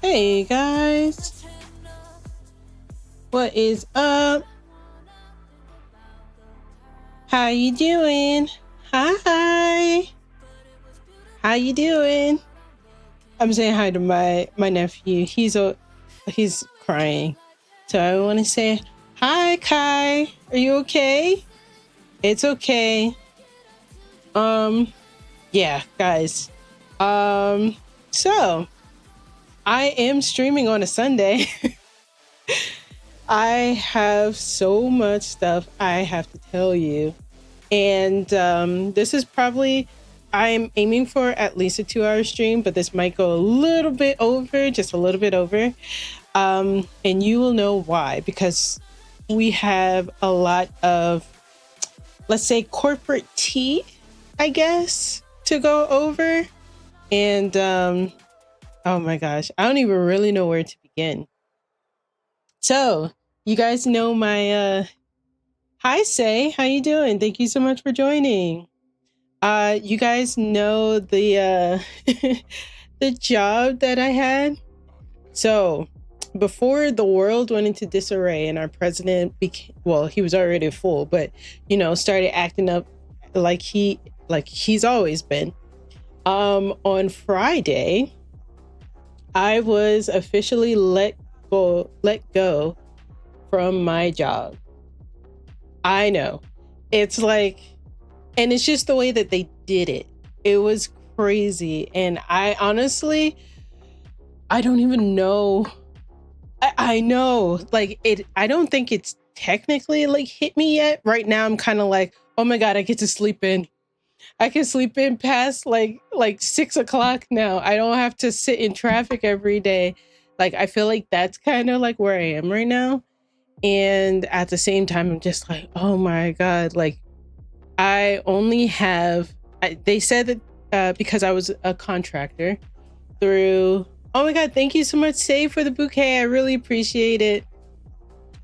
Hey guys, what is up? How you doing? Hi, how you doing? I'm saying hi to my nephew. He's crying, so I want to say hi, Kai. Are you okay? It's okay. Yeah, guys. So I am streaming on a Sunday. I have so much stuff I have to tell you. And this is probably, I'm aiming for at least a 2-hour stream, but this might go a little bit over, just a little bit over. And you will know why, because we have a lot of, let's say, corporate tea, I guess, to go over. And oh my gosh, I don't even really know where to begin. So you guys know my hi, Say, how you doing? Thank you so much for joining. You guys know the the job that I had. So before the world went into disarray and our president became, well, he was already a fool, but you know, started acting up like he's always been. On Friday, I was officially let go from my job. I know. It's like, and it's just the way that they did it. It was crazy. And I honestly, I don't even know. I know, like I don't think it's technically like hit me yet. Right now, I'm kind of like, oh my God, I get to sleep in. I can sleep in past like 6 o'clock now. I don't have to sit in traffic every day. Like, I feel like that's kind of like where I am right now. And at the same time, I'm just like, oh my God, like I only have, they said that because I was a contractor through, oh my God, thank you so much, Save, for the bouquet. I really appreciate it.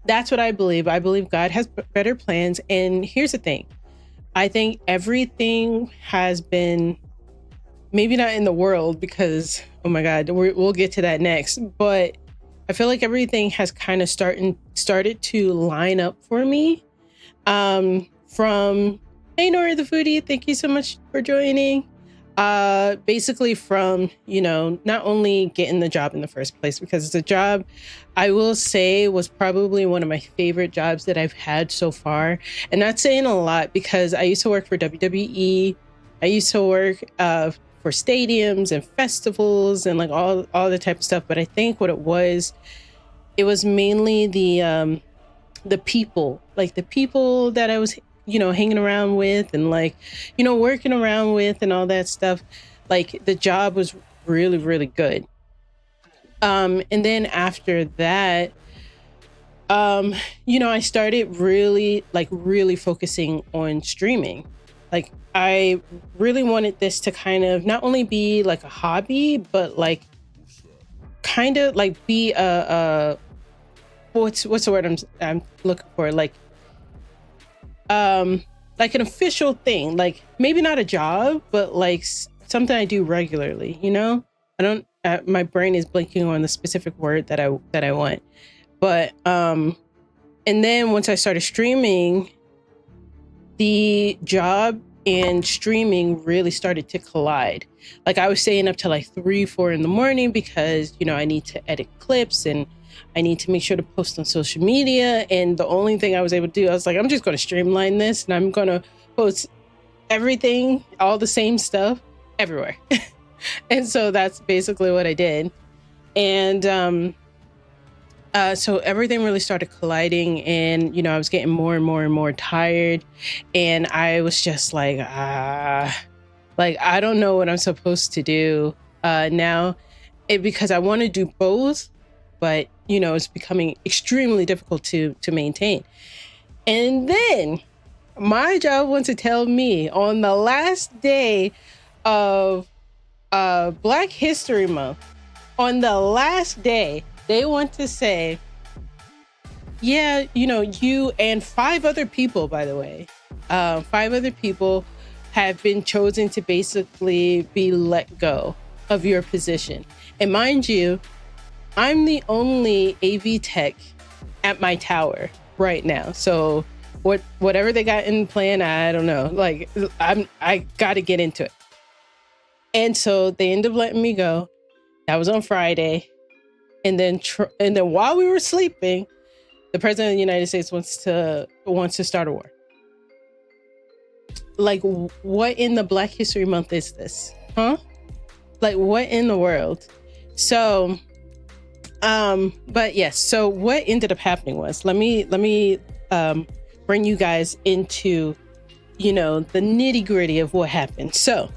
That's what I believe. I believe God has better plans. And here's the thing. I think everything has been, maybe not in the world because, oh my God, we'll get to that next. But I feel like everything has kind of started to line up for me. From, hey, Nora the Foodie, thank you so much for joining. Basically from, you know, not only getting the job in the first place, because it's a job I will say was probably one of my favorite jobs that I've had so far. And that's saying a lot because I used to work for WWE I used to work for stadiums and festivals and like all the type of stuff. But I think what it was mainly the people, like the people that I was, hanging around with and like, working around with and all that stuff. Like the job was really, really good. And then after that, I started really focusing on streaming. Like I really wanted this to kind of not only be like a hobby, but like kind of like be a what's the word I'm looking for? Like an official thing, like maybe not a job, but like something I do regularly, I don't, my brain is blanking on the specific word that I want. But, and then once I started streaming, the job and streaming really started to collide. Like I was staying up till like 3-4 in the morning because, I need to edit clips and I need to make sure to post on social media. And the only thing I was able to do, I was like, I'm just going to streamline this and I'm going to post everything, all the same stuff everywhere. And so that's basically what I did. And so everything really started colliding and, I was getting more and more and more tired. And I was just like, I don't know what I'm supposed to do now. Because I want to do both, but, it's becoming extremely difficult to maintain. And then my job wants to tell me on the last day of Black History Month, on the last day, they want to say, yeah, you and 5 other people, by the way, 5 other people have been chosen to basically be let go of your position. And mind you, I'm the only AV tech at my tower right now. So whatever they got in plan, I don't know. Like I got to get into it. And so they ended up letting me go. That was on Friday. And then while we were sleeping, the president of the United States wants to start a war. Like, what in the Black History Month is this? Huh? Like, what in the world? So, but yes. So what ended up happening was, let me bring you guys into, the nitty gritty of what happened. So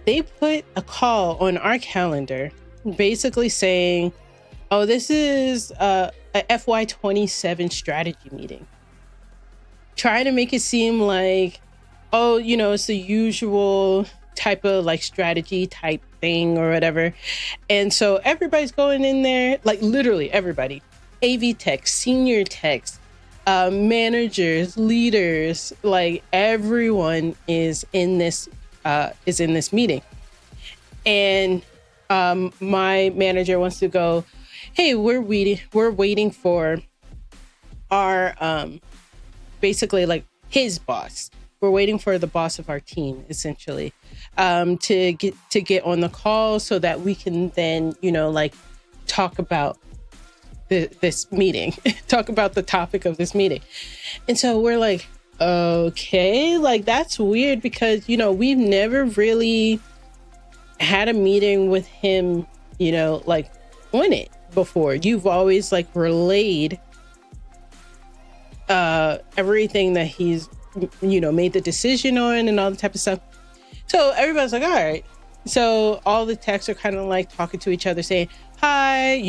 they put a call on our calendar, basically saying, oh, this is a FY27 strategy meeting. Trying to make it seem like, oh, it's the usual type of like strategy type thing or whatever. And so everybody's going in there, like literally everybody, AV techs, senior techs, managers, leaders, like everyone is in this meeting. And my manager wants to go, hey, we're waiting for our basically like his boss. We're waiting for the boss of our team, essentially, to get on the call so that we can then, like talk about this meeting, talk about the topic of this meeting. And so we're like, okay, like that's weird because, we've never really had a meeting with him, like on it before. You've always like relayed everything that he's made the decision on and all the type of stuff. So everybody's like, all right. So all the techs are kind of like talking to each other saying, hi,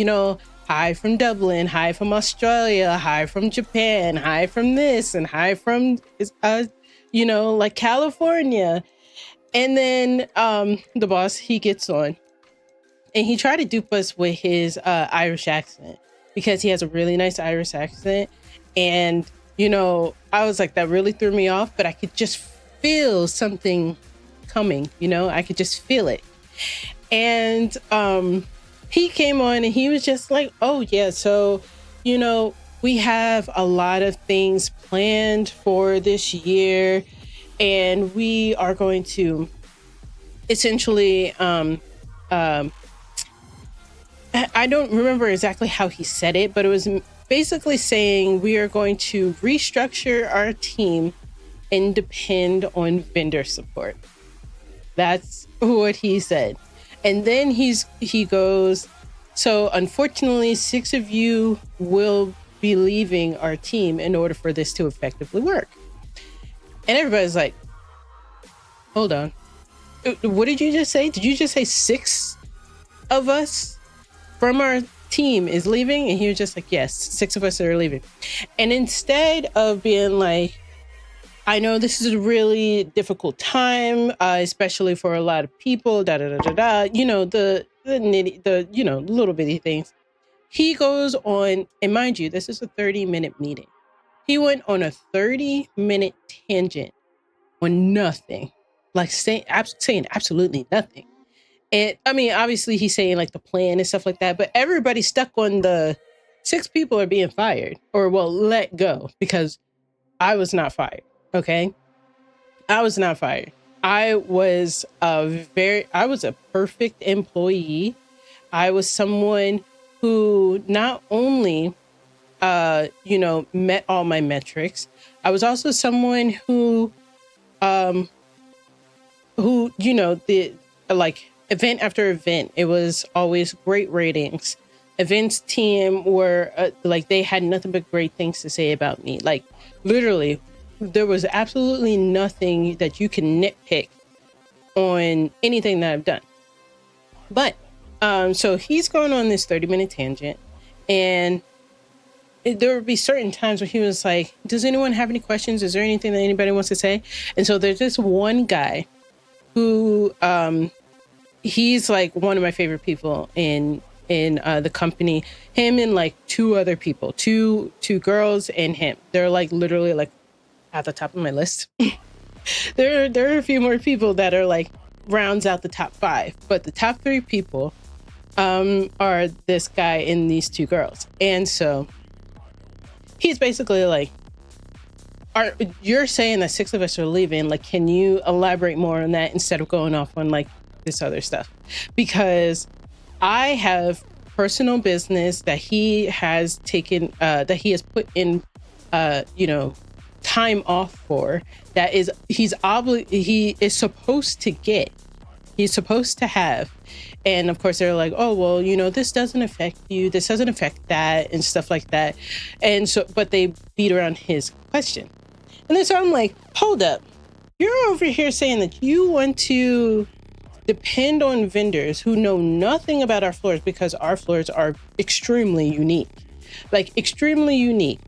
hi from Dublin, hi from Australia, hi from Japan, hi from this, and hi from like California. And then the boss, he gets on and he tried to dupe us with his Irish accent because he has a really nice Irish accent. And I was like, that really threw me off, but I could just feel something coming, I could just feel it. And he came on and he was just like, oh yeah, so, we have a lot of things planned for this year and we are going to essentially, I don't remember exactly how he said it, but it was basically saying we are going to restructure our team and depend on vendor support. That's what he said. And then he goes, so unfortunately, 6 of you will be leaving our team in order for this to effectively work. And everybody's like, hold on. What did you just say? Did you just say 6 of us from our team is leaving? And he was just like, yes, 6 of us are leaving. And instead of being like, I know this is a really difficult time, especially for a lot of people, you know, the you know, little bitty things. He goes on, and mind you, this is a 30-minute meeting. He went on a 30-minute tangent on nothing, like saying absolutely nothing. And I mean, obviously he's saying like the plan and stuff like that, but everybody's stuck on the 6 people are being fired or, well, let go, because I was not fired. Okay. I was not fired. I was a perfect employee. I was someone who not only, you know, met all my metrics. I was also someone who, you know, the like event after event, it was always great ratings. Events team were like, they had nothing but great things to say about me. Like literally, there was absolutely nothing that you can nitpick on anything that I've done. But so he's going on this 30-minute tangent, and there would be certain times where he was like, does anyone have any questions? Is there anything that anybody wants to say? And so there's this one guy who he's like one of my favorite people in the company. Him and like 2 other people, two girls and him. They're like literally like at the top of my list. There are a few more people that are like rounds out the top 5, but the top 3 people are this guy and these 2 girls. And so he's basically like, you're saying that 6 of us are leaving. Like, can you elaborate more on that instead of going off on like this other stuff? Because I have personal business that he has taken, that he has put in, you know, time off for, that is he is supposed to get, he's supposed to have. And of course they're like, oh, well, you know, this doesn't affect you, this doesn't affect that, and stuff like that. And so, but they beat around his question. And then so I'm like, hold up, you're over here saying that you want to depend on vendors who know nothing about our floors, because our floors are extremely unique, like extremely unique.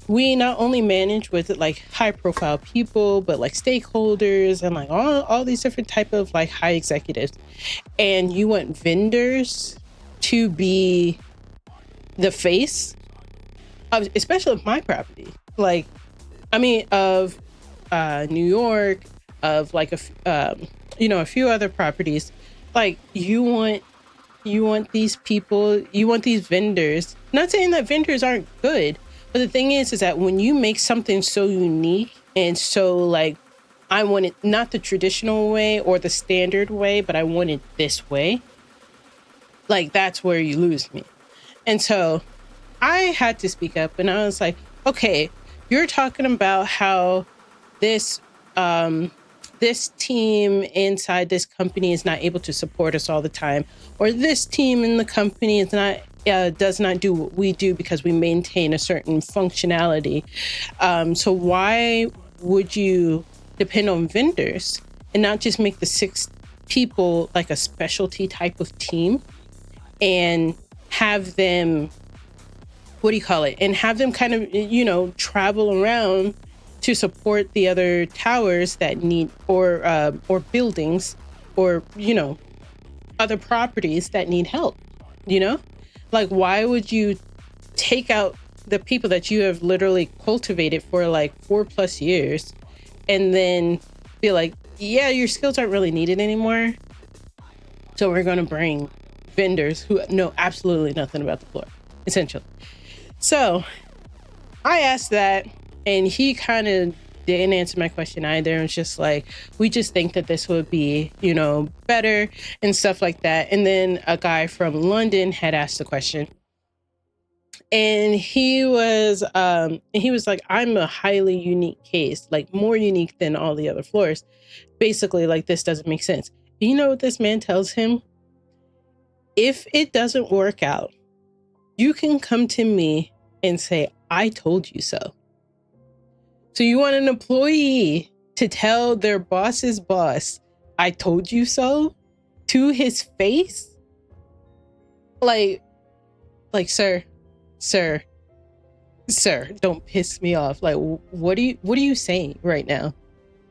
We not only manage with like high profile people, but like stakeholders and like all these different type of like high executives. And you want vendors to be the face of, especially of my property. Like, I mean, of New York, of like you know, a few other properties. Like you want these people, you want these vendors. Not saying that vendors aren't good, but the thing is that when you make something so unique and so like, I want it not the traditional way or the standard way, but I want it this way, like that's where you lose me. And so I had to speak up, and I was like, okay, you're talking about how this this team inside this company is not able to support us all the time, or this team in the company is not does not do what we do because we maintain a certain functionality. So why would you depend on vendors and not just make the 6 people like a specialty type of team and have them, what do you call it? And have them kind of, you know, travel around to support the other towers that need, or buildings, or, you know, other properties that need help, you know? Like, why would you take out the people that you have literally cultivated for like 4+ years and then be like, yeah, your skills aren't really needed anymore, so we're going to bring vendors who know absolutely nothing about the floor, essentially. So I asked that, and he kind of didn't answer my question either. It was just like, we just think that this would be, you know, better and stuff like that. And then a guy from London had asked the question. And he was like, I'm a highly unique case, like more unique than all the other floors. Basically, like, this doesn't make sense. You know what this man tells him? If it doesn't work out, you can come to me and say, I told you so. So you want an employee to tell their boss's boss, I told you so, to his face? Like, sir, don't piss me off. Like, what are you saying right now?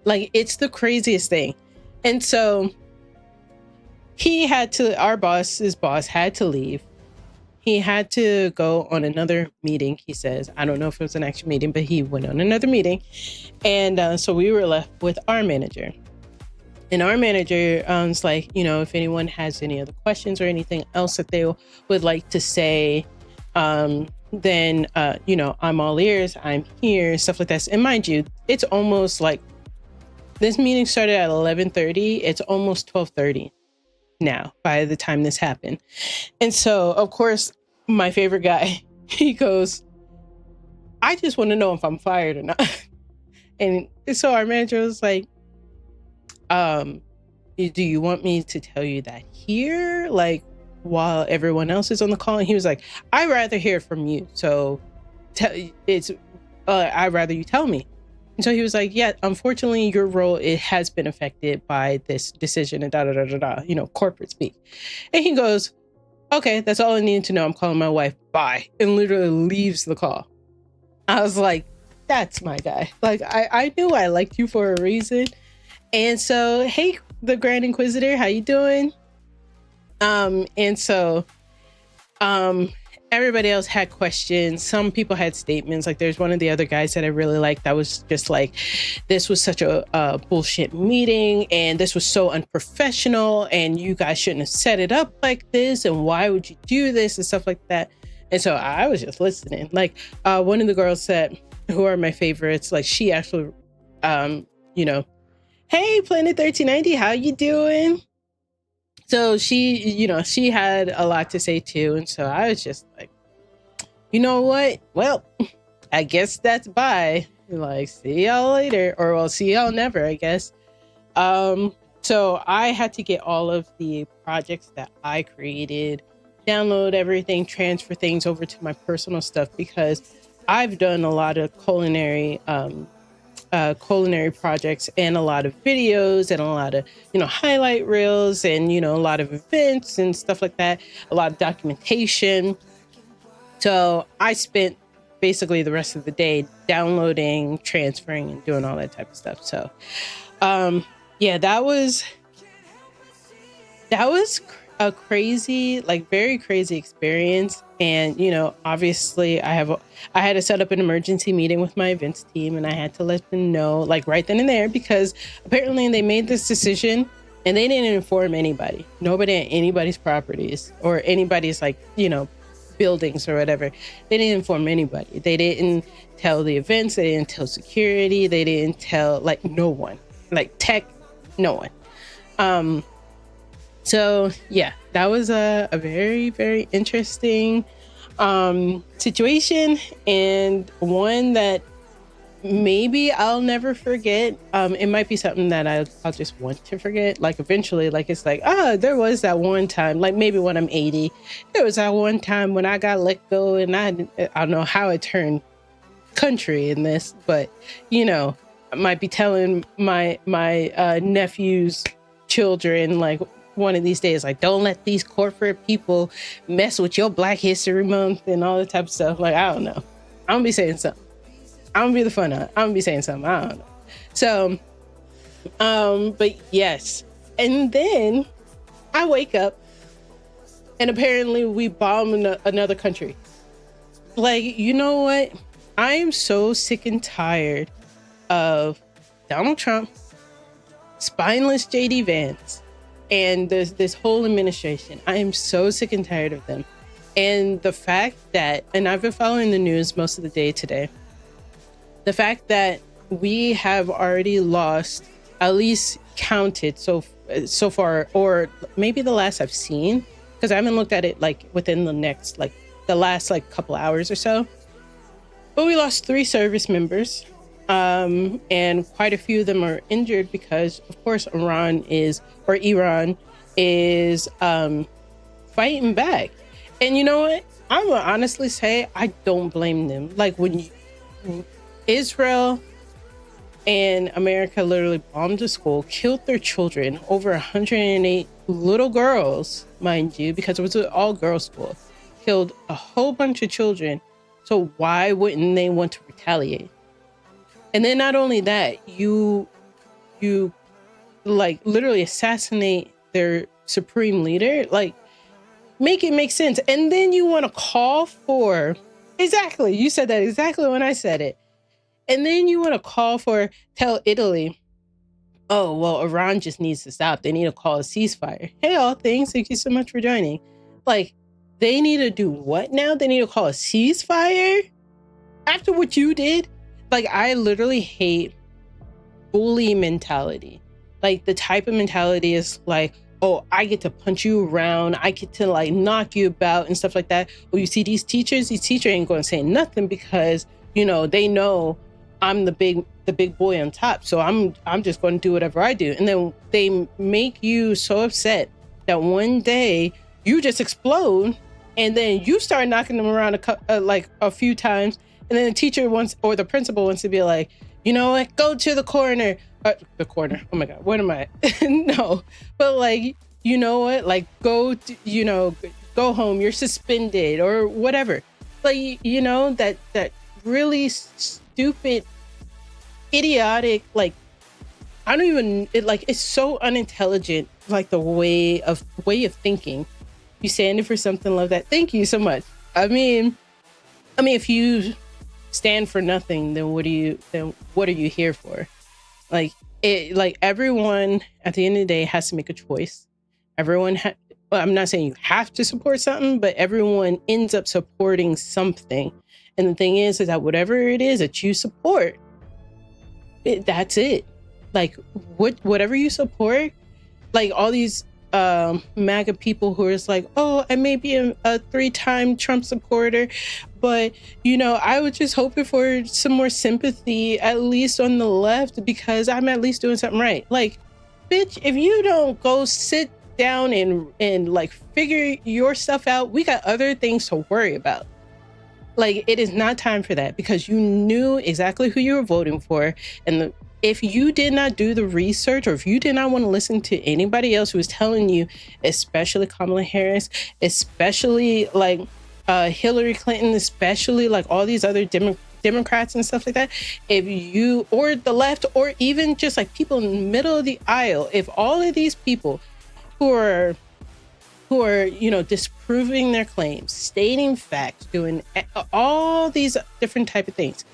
Like, it's the craziest thing. And so our boss's boss had to leave. He had to go on another meeting, he says. I don't know if it was an actual meeting, but he went on another meeting. And so we were left with our manager. And our manager was like, if anyone has any other questions or anything else that they would like to say, then, I'm all ears, I'm here, stuff like that. And mind you, it's almost like this meeting started at 11:30. It's almost 12:30 now by the time this happened. And so, of course, my favorite guy, he goes, I just want to know if I'm fired or not. And so our manager was like, do you want me to tell you that here, like, while everyone else is on the call? And he was like, I'd rather hear from you. So I'd rather you tell me. And so he was like, yeah, unfortunately, your role, it has been affected by this decision and corporate speak. And he goes, okay, that's all I needed to know. I'm calling my wife. Bye. And literally leaves the call. I was like, that's my guy. Like, I knew I liked you for a reason. And so, hey, the Grand Inquisitor, how you doing? And so, everybody else had questions. Some people had statements. Like, there's one of the other guys that I really liked that was just like, this was such a bullshit meeting, and this was so unprofessional, and you guys shouldn't have set it up like this, and why would you do this, and stuff like that. And so I was just listening. Like, one of the girls said, who are my favorites, like, she actually, hey, Planet 1390, how you doing? So she had a lot to say too. And so I was just like, you know what? Well, I guess that's bye. Like, see y'all later, or well, see y'all never, I guess. So I had to get all of the projects that I created, download everything, transfer things over to my personal stuff, because I've done a lot of culinary projects and a lot of videos and a lot of, highlight reels and, a lot of events and stuff like that, a lot of documentation. So I spent basically the rest of the day downloading, transferring, and doing all that type of stuff. So, yeah, that was a crazy, like, very crazy experience. And, obviously I had to set up an emergency meeting with my events team, and I had to let them know, like, right then and there, because apparently they made this decision and they didn't inform anybody, nobody at anybody's properties or anybody's, like, buildings or whatever. They didn't inform anybody. They didn't tell the events. They didn't tell security. They didn't tell, like, no one, like tech, no one. So yeah, that was a very, very interesting situation, and one that maybe I'll never forget. It might be something that I'll just want to forget. Like, eventually, like, it's like, there was that one time, like, maybe when I'm 80, there was that one time when I got let go, and I don't know how it turned country in this, but I might be telling my nephew's children, like, one of these days, like, don't let these corporate people mess with your Black History Month and all that type of stuff. Like, I don't know. I'm gonna be saying something. I'm gonna be the fun of it. I'm gonna be saying something. I don't know. So, but yes. And then I wake up and apparently we bombed another country. Like, you know what? I am so sick and tired of Donald Trump, spineless JD Vance, and this whole administration. I am so sick and tired of them. And the fact that, and I've been following the news most of the day today, the fact that we have already lost, at least counted so far, or maybe the last I've seen, because I haven't looked at it like within the next like the last like couple hours or so. But we lost 3 service members, and quite a few of them are injured because, of course, Iran is fighting back. And you know what? I will honestly say I don't blame them. Like when Israel and America literally bombed a school, killed their children, over 108 little girls, mind you, because it was an all-girls school, killed a whole bunch of children. So why wouldn't they want to retaliate? And then not only that, you like literally assassinate their supreme leader, like make it make sense. And then you want to call for, exactly, you said that exactly when I said it. And then you want to tell Italy, oh, well, Iran just needs to stop. They need to call a ceasefire. Hey, all things, thank you so much for joining. Like, they need to do what now? They need to call a ceasefire? After what you did? Like, I literally hate bully mentality. Like, the type of mentality is like, oh, I get to punch you around. I get to like knock you about and stuff like that. Oh, you see these teachers ain't going to say nothing because, you know, they know I'm the big boy on top. So I'm just going to do whatever I do. And then they make you so upset that one day you just explode, and then you start knocking them around a few times. And then the teacher wants, or the principal wants to be like, you know what, go to the corner. The corner. Oh my God, what am I? No, but like, you know what? Like, go home. You're suspended or whatever. Like, you know, that really stupid, idiotic, like, I don't even, it's so unintelligent, like the way of thinking. You standing for something like that. Thank you so much. I mean, if you stand for nothing, then what are you here for? Like everyone at the end of the day has to make a choice. Everyone I'm not saying you have to support something, but everyone ends up supporting something. And the thing is that whatever it is that you support, that's it. Like whatever you support, like all these MAGA people who are just like, oh, I may be a 3-time Trump supporter, but you know, I was just hoping for some more sympathy, at least on the left, because I'm at least doing something right. Like, bitch, if you don't go sit down and like figure your stuff out, we got other things to worry about. Like, it is not time for that, because you knew exactly who you were voting for. And if you did not do the research, or if you did not want to listen to anybody else who was telling you, especially Kamala Harris, especially like Hillary Clinton, especially like all these other Democrats and stuff like that, if you, or the left, or even just like people in the middle of the aisle, if all of these people who are, you know, disproving their claims, stating facts, doing all these different type of things,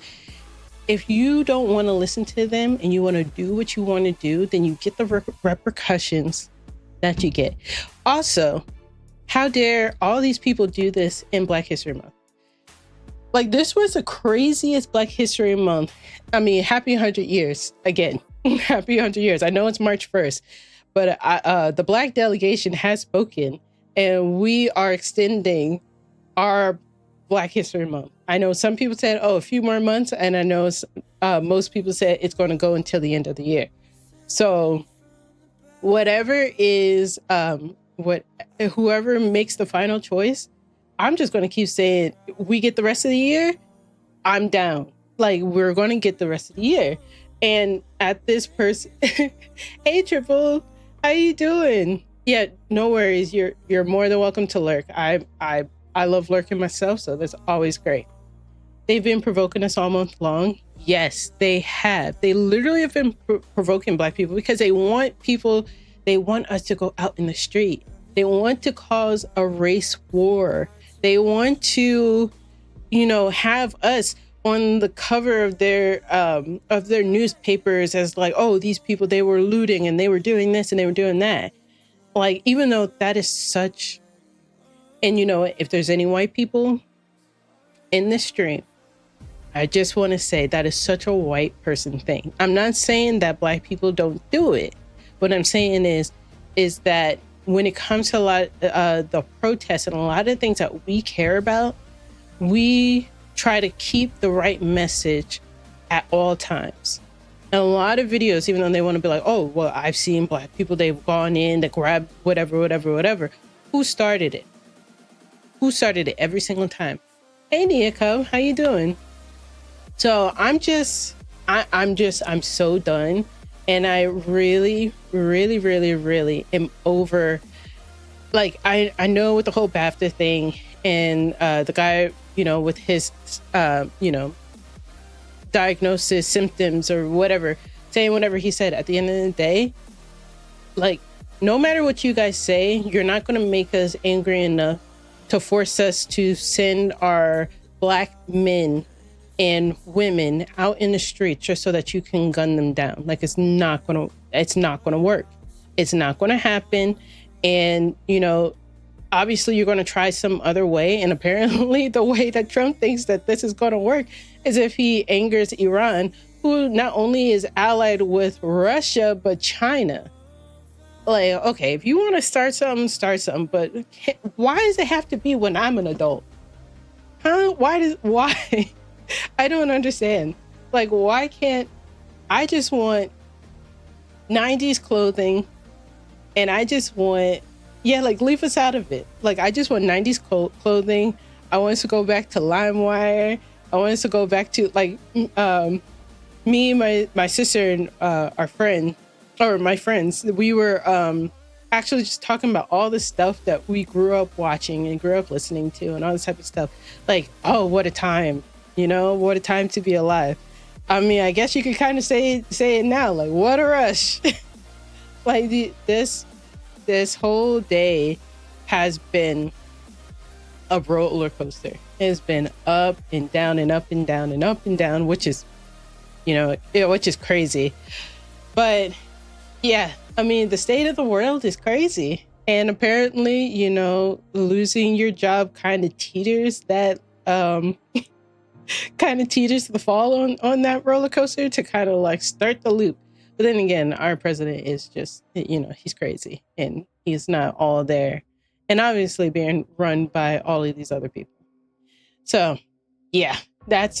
if you don't want to listen to them and you want to do what you want to do, then you get the repercussions that you get. Also, how dare all these people do this in Black History Month? Like, this was the craziest Black History Month. I mean, happy 100 years again. Happy 100 years. I know it's March 1st, but the Black delegation has spoken, and we are extending our Black History Month. I know some people said, oh, a few more months. And I know most people said it's going to go until the end of the year. So whatever is, whoever makes the final choice, I'm just going to keep saying, we get the rest of the year, I'm down. Like, we're going to get the rest of the year. And at this person, hey, Triple, how you doing? Yeah, no worries. You're more than welcome to lurk. I love lurking myself, so that's always great. They've been provoking us all month long. Yes, they have. They literally have been provoking Black people because they want us to go out in the street. They want to cause a race war. They want to, you know, have us on the cover of their newspapers as like, oh, these people, they were looting and they were doing this and they were doing that. Like, even though that is such, and you know, if there's any white people in this stream, I just want to say that is such a white person thing. I'm not saying that Black people don't do it. What I'm saying is that when it comes to a lot the protests and a lot of the things that we care about, we try to keep the right message at all times. And a lot of videos, even though they want to be like, oh, well, I've seen Black people, they've gone in, they grabbed whatever. Who started it? Who started it every single time? Hey, Niako, how you doing? So I'm so done. And I really am over, like, I know with the whole BAFTA thing and the guy, with his, diagnosis, symptoms or whatever, saying whatever he said, at the end of the day, like, no matter what you guys say, you're not going to make us angry enough to force us to send our Black men and women out in the streets just so that you can gun them down. Like, it's not gonna work. It's not gonna happen. And, obviously you're gonna try some other way. And apparently the way that Trump thinks that this is gonna work is if he angers Iran, who not only is allied with Russia, but China. Like, okay, if you want to start something, but why does it have to be when I'm an adult? Huh? Why? I don't understand. Like, why can't I just want 90s clothing, and I just want, like, leave us out of it. Like, I just want 90s clothing. I want us to go back to LimeWire. I want us to go back to, like, me, my sister, and our friend, or my friends, we were actually just talking about all the stuff that we grew up watching and grew up listening to and all this type of stuff. Like, oh, what a time, what a time to be alive. I mean, I guess you could kind of say it now, like, what a rush. Like, this whole day has been a roller coaster. It's been up and down and up and down and up and down, which is, which is crazy. But yeah, I mean, the state of the world is crazy. And apparently, losing your job kind of teeters that, the fall on that roller coaster to kind of like start the loop. But then again, our president is just, he's crazy and he's not all there. And obviously being run by all of these other people. So yeah, that's,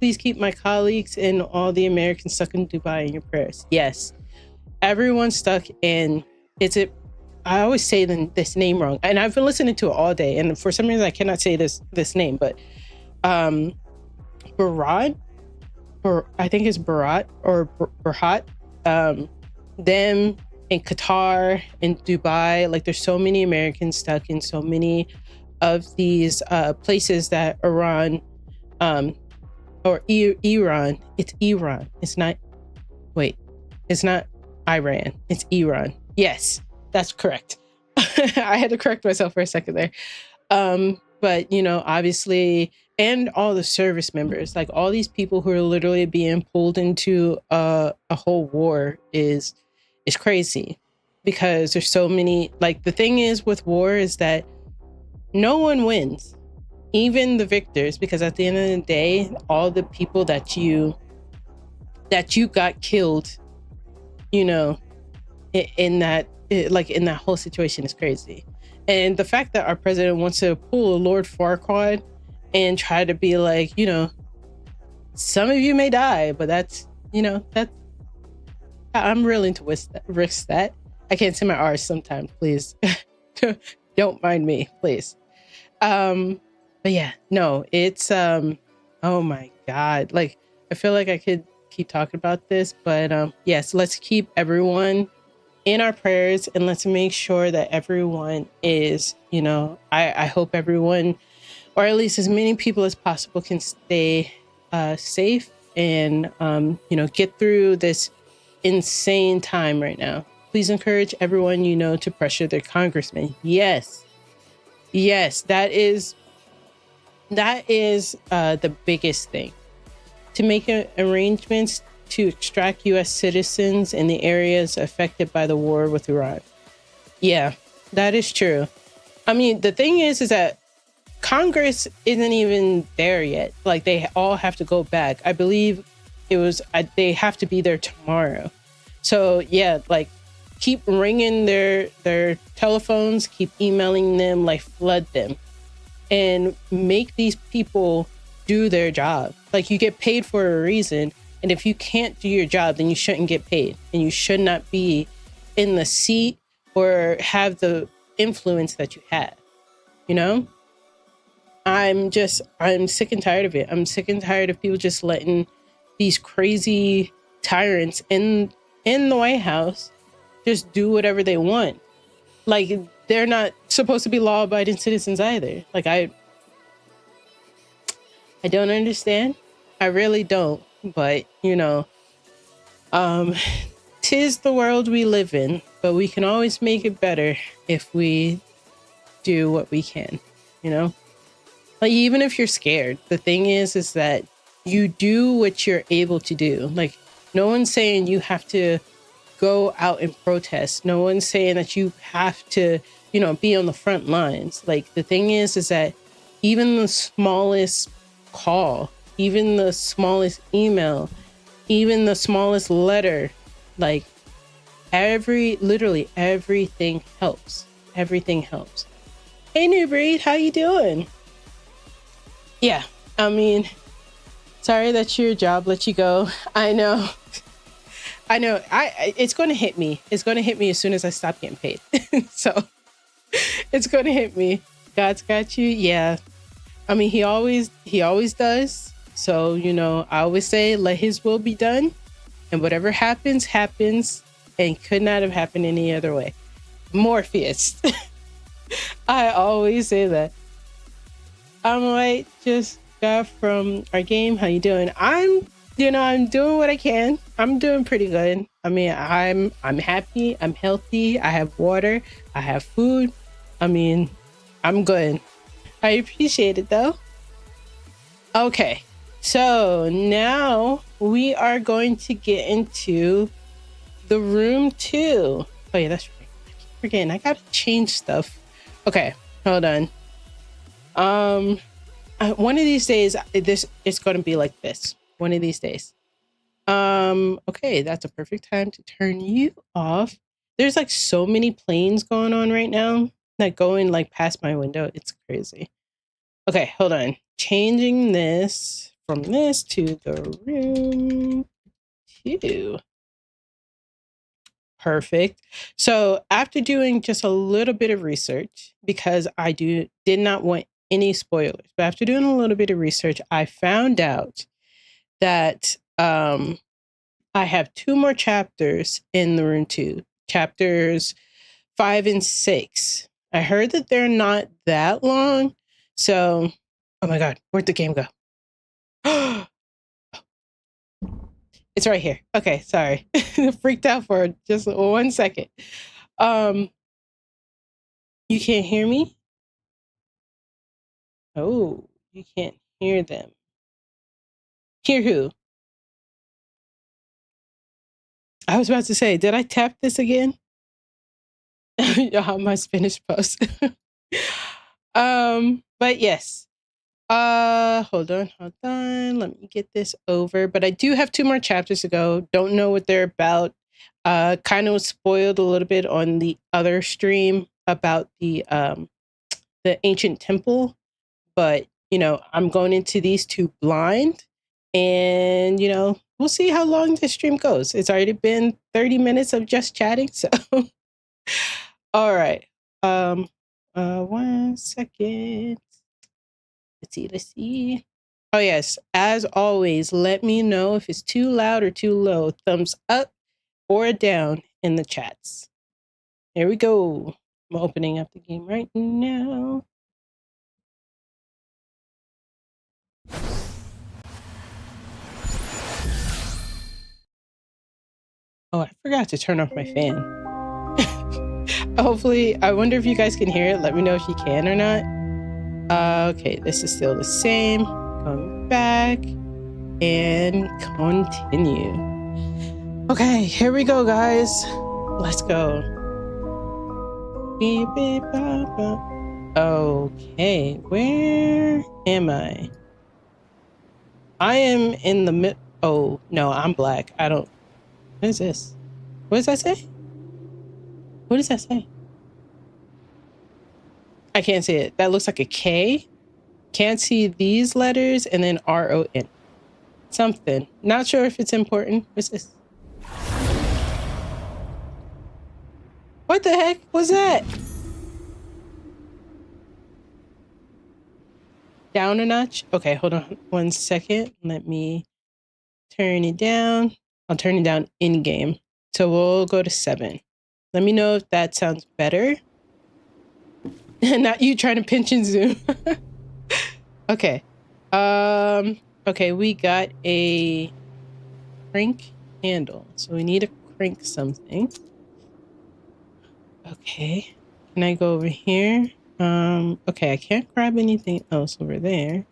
please keep my colleagues and all the Americans stuck in Dubai in your prayers. Yes. Everyone's stuck in, I always say this name wrong, and I've been listening to it all day, and for some reason I cannot say this name, but Bharat, or I think it's Bharat or Bharat, them in Qatar, in Dubai, like, there's so many Americans stuck in so many of these places that Iran, or Iran, it's Iran, it's not Iran, it's Iran. Yes, that's correct. I had to correct myself for a second there. But, obviously, and all the service members, like all these people who are literally being pulled into a whole war is crazy, because there's so many, like, the thing is with war is that no one wins, even the victors, because at the end of the day, all the people that you got killed, in that whole situation is crazy. And the fact that our president wants to pull a Lord Farquaad and try to be like, some of you may die, but that's I'm willing to risk that. I can't say my R's sometimes, please. Don't mind me, please. But yeah, no, it's, oh my God. Like, I feel like I could keep talking about this, but yes, let's keep everyone in our prayers, and let's make sure that everyone is, I hope everyone, or at least as many people as possible, can stay safe and get through this insane time right now. Please encourage everyone to pressure their congressman. Yes, that is the biggest thing, to make arrangements to extract U.S. citizens in the areas affected by the war with Iran. Yeah, that is true. I mean, the thing is that Congress isn't even there yet. Like, they all have to go back. I believe they have to be there tomorrow. So yeah, like, keep ringing their telephones, keep emailing them, like flood them, and make these people do their job. Like, you get paid for a reason, and if you can't do your job, then you shouldn't get paid, and you should not be in the seat or have the influence that you have. You know, I'm sick and tired of it. I'm sick and tired of people just letting these crazy tyrants in the White House just do whatever they want. Like, they're not supposed to be law-abiding citizens either. Like, I don't understand. I really don't. But, you know, 'tis the world we live in, but we can always make it better if we do what we can, you know? Like, even if you're scared, the thing is that you do what you're able to do. Like, no one's saying you have to go out and protest. No one's saying that you have to, you know, be on the front lines. Like, the thing is that even the smallest call, even the smallest email, even the smallest letter, like, literally everything helps. Everything helps. Hey, New Breed, how you doing? Yeah, I mean, sorry that your job let you go. I know. It's going to hit me. It's going to hit me as soon as I stop getting paid. So it's going to hit me. God's got you. Yeah. I mean, he always does. So, you know, I always say, let his will be done, and whatever happens, happens, and could not have happened any other way. Morpheus. I always say that. I'm like, just got from our game. How you doing? I'm doing what I can. I'm doing pretty good. I mean, I'm happy. I'm healthy. I have water. I have food. I mean, I'm good. I appreciate it though. Okay. So now we are going to get into the room 2. Oh yeah, that's right. I keep forgetting. I gotta change stuff. Okay, hold on. One of these days, it's going to be like this. One of these days. Okay, that's a perfect time to turn you off. There's like so many planes going on right now, like going like past my window. It's crazy. Okay, hold on. Changing this from this to the room 2. Perfect. So after doing just a little bit of research, because I did not want any spoilers, but after doing a little bit of research, I found out that I have 2 more chapters in the room 2, chapters 5 and 6. I heard that they're not that long. So, oh my God, where'd the game go? It's right here. Okay, sorry. Freaked out for just 1 second. You can't hear me? Oh, you can't hear them. Hear who? I was about to say, did I tap this again? Yeah, my Spanish post. But yes. Hold on. Let me get this over. But I do have 2 more chapters to go. Don't know what they're about. Kind of was spoiled a little bit on the other stream about the ancient temple. But, you know, I'm going into these 2 blind, and, you know, we'll see how long this stream goes. It's already been 30 minutes of just chatting. So, all right. 1 second. Let's see. Oh, yes. As always, let me know if it's too loud or too low. Thumbs up or down in the chats. Here we go. I'm opening up the game right now. Oh, I forgot to turn off my fan. Hopefully, I wonder if you guys can hear it. Let me know if you can or not. Okay, this is still the same. Going back and continue. Okay, here we go, guys. Let's go. Okay, where am I? I am in the mid. Oh, no, I'm black. I don't. What is this? What does that say? What does that say? I can't see it. That looks like a K. Can't see these letters, and then RON. Something. Not sure if it's important. What's this? What the heck was that? Down a notch? Okay, hold on 1 second. Let me turn it down. I'll turn it down in game. So we'll go to 7. Let me know if that sounds better. Not you trying to pinch and zoom. Okay. Okay, we got a crank handle. So we need to crank something. Okay. Can I go over here? Okay, I can't grab anything else over there.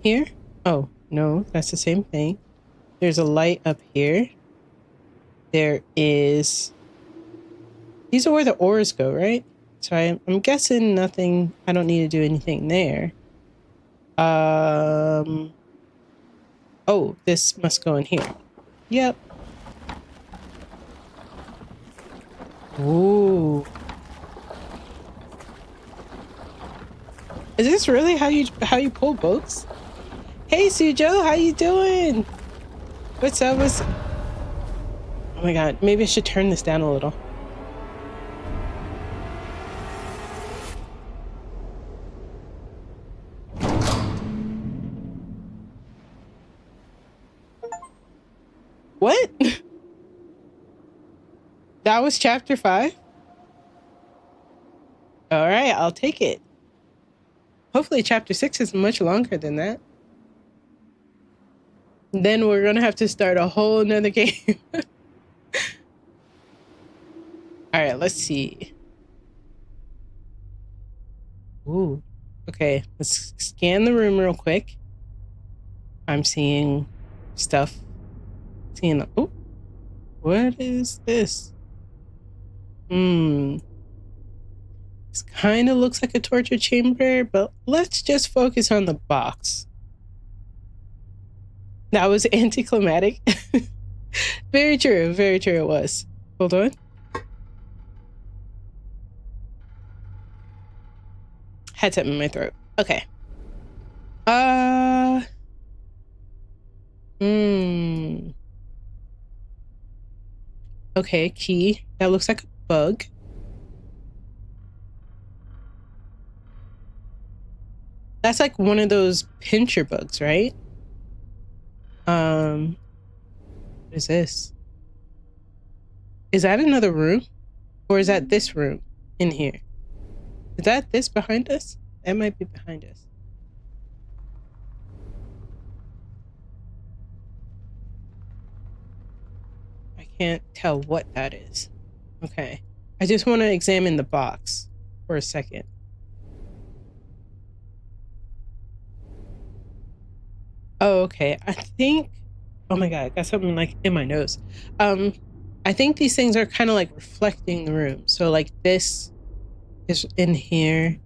Here? Oh, no, that's the same thing. There's a light up here. There is... These are where the ores go, right? So I'm guessing nothing... I don't need to do anything there. Oh, this must go in here. Yep. Ooh. Is this really how you pull boats? Hey, Sujo, how you doing? What's up? Oh my god, maybe I should turn this down a little. What? That was chapter 5? All right, I'll take it. Hopefully chapter 6 is much longer than that. Then we're gonna have to start a whole nother game. All right, let's see. Ooh, okay, let's scan the room real quick. I'm seeing stuff. Oh, what is this? This kind of looks like a torture chamber, but let's just focus on the box. That was anticlimactic. Very true it was. Hold on. Had something in my throat. Okay. Okay, key. That looks like a bug. That's like one of those pincher bugs, right? What is this? Is that another room? Or is that this room in here? Is that this behind us? That might be behind us. I can't tell what that is. Okay. I just want to examine the box for a second. Oh, okay. I think... Oh my god, I got something like in my nose. I think these things are kind of like reflecting the room. So like this is in here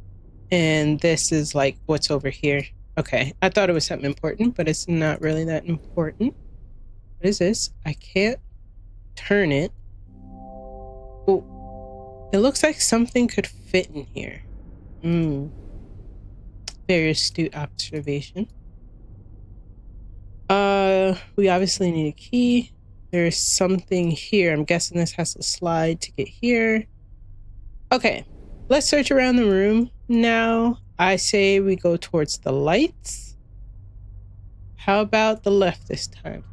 and this is like what's over here. Okay, I thought it was something important, but it's not really that important. What is this? I can't turn it. Oh, it looks like something could fit in here. Very astute observation. We obviously need a key. There's something here. I'm guessing this has to slide to get here. Okay, let's search around the room now. I say we go towards the lights. How about the left this time?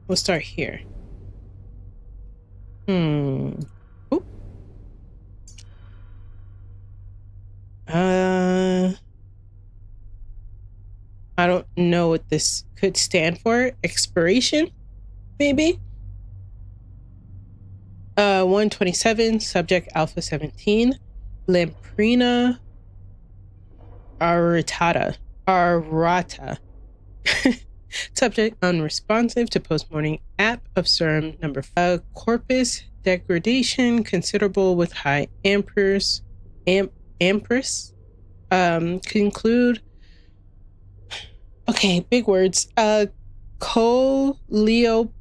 We'll start here. Ooh. I don't know what this could stand for. Expiration, maybe? 127, subject Alpha 17, Lamprina Arata. Subject unresponsive to post-morning app of serum number 5. Corpus degradation considerable with high amperes. Conclude. Okay, big words. Coleoptera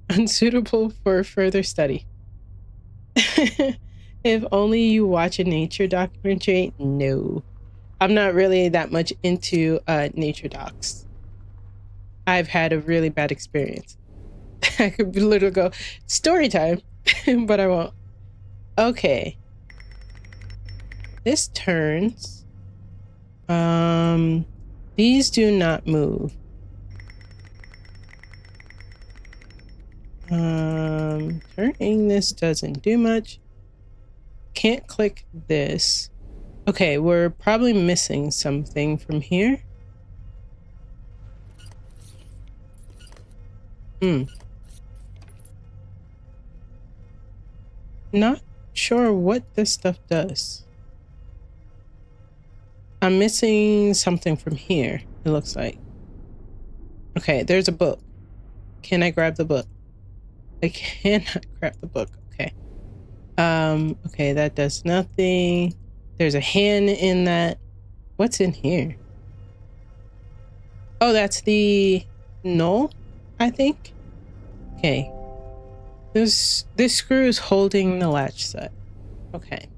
unsuitable for further study. If only you watch a nature documentary. No, I'm not really that much into nature docs. I've had a really bad experience. I could literally go story time, but I won't. Okay. This turns. These do not move. Turning this doesn't do much. Can't click this. Okay, we're probably missing something from here. Not sure what this stuff does. I'm missing something from here, it looks like. Okay, there's a book. Can I grab the book? I cannot grab the book. Okay. Okay, that does nothing. There's a hand in that. What's in here? Oh, that's the null, I think. Okay. This screw is holding the latch shut. Okay.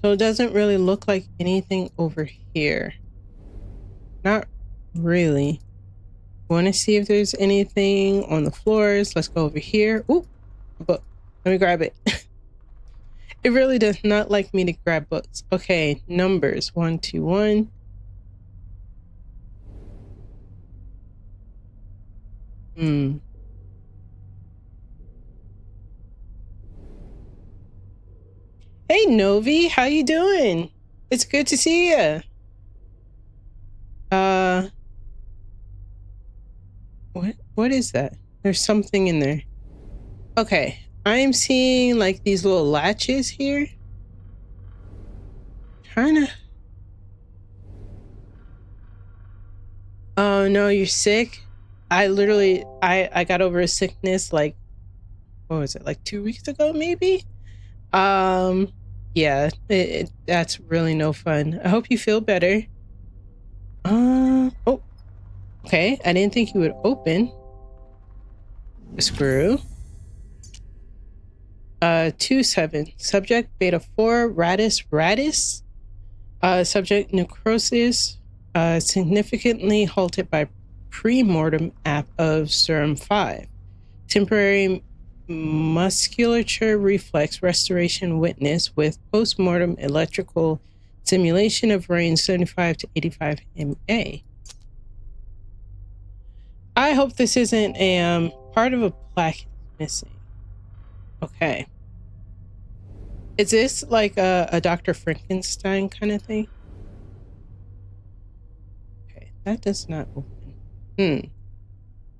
So it doesn't really look like anything over here. Not really. Want to see if there's anything on the floors. Let's go over here. Ooh, a book. Let me grab it. It really does not like me to grab books. Okay, numbers. 121. Hey Novi, how you doing? It's good to see you. What is that? There's something in there. Okay, I'm seeing like these little latches here. Trying to. Oh no, you're sick. I literally I got over a sickness like, what was it, like 2 weeks ago maybe? Yeah, that's really no fun. I hope you feel better. Oh, okay. I didn't think you would open the screw. 27. Subject beta 4 radis. Subject necrosis. Significantly halted by pre-mortem app of serum 5. Temporary musculature reflex restoration witness with post-mortem electrical stimulation of range 75 to 85 MA. I hope this isn't a part of a plaque missing. Okay. Is this like a Dr. Frankenstein kind of thing? Okay, that does not open. Can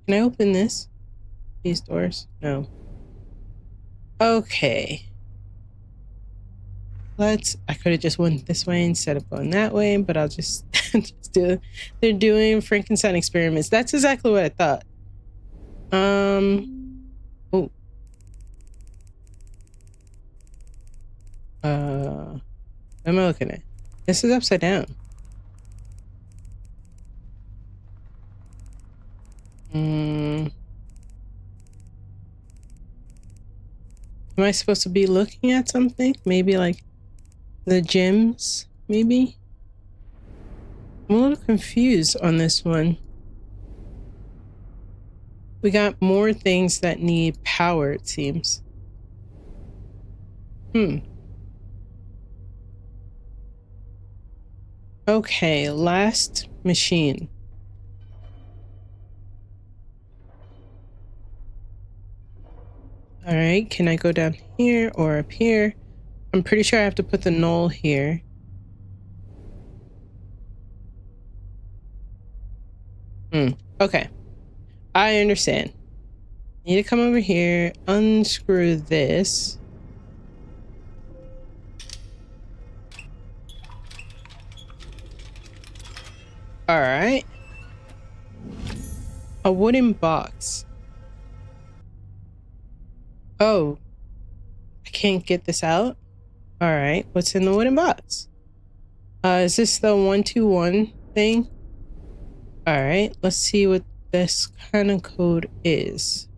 I open this? These doors? No. Okay. I could have just went this way instead of going that way, but I'll just, just do. They're doing Frankenstein experiments. That's exactly what I thought. Oh. What am I looking at? This is upside down. Am I supposed to be looking at something? Maybe like the gems, maybe? I'm a little confused on this one. We got more things that need power, it seems. Okay, last machine. All right, can I go down here or up here? I'm pretty sure I have to put the null here. Okay, I understand. Need to come over here, unscrew this. All right. A wooden box. Oh, I can't get this out. All right, what's in the wooden box? Is this the 121 thing? All right, let's see what this kind of code is.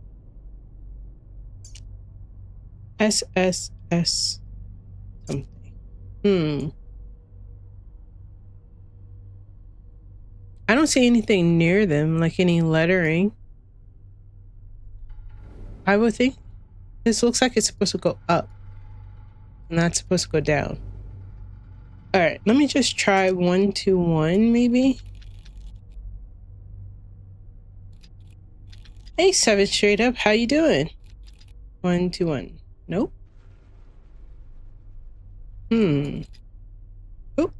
SSS something. I don't see anything near them, like any lettering. I would think this looks like it's supposed to go up, not supposed to go down. All right, let me just try 1 2 1 maybe. Hey, 7 straight up, how you doing? 1 2 1. Nope. Oop.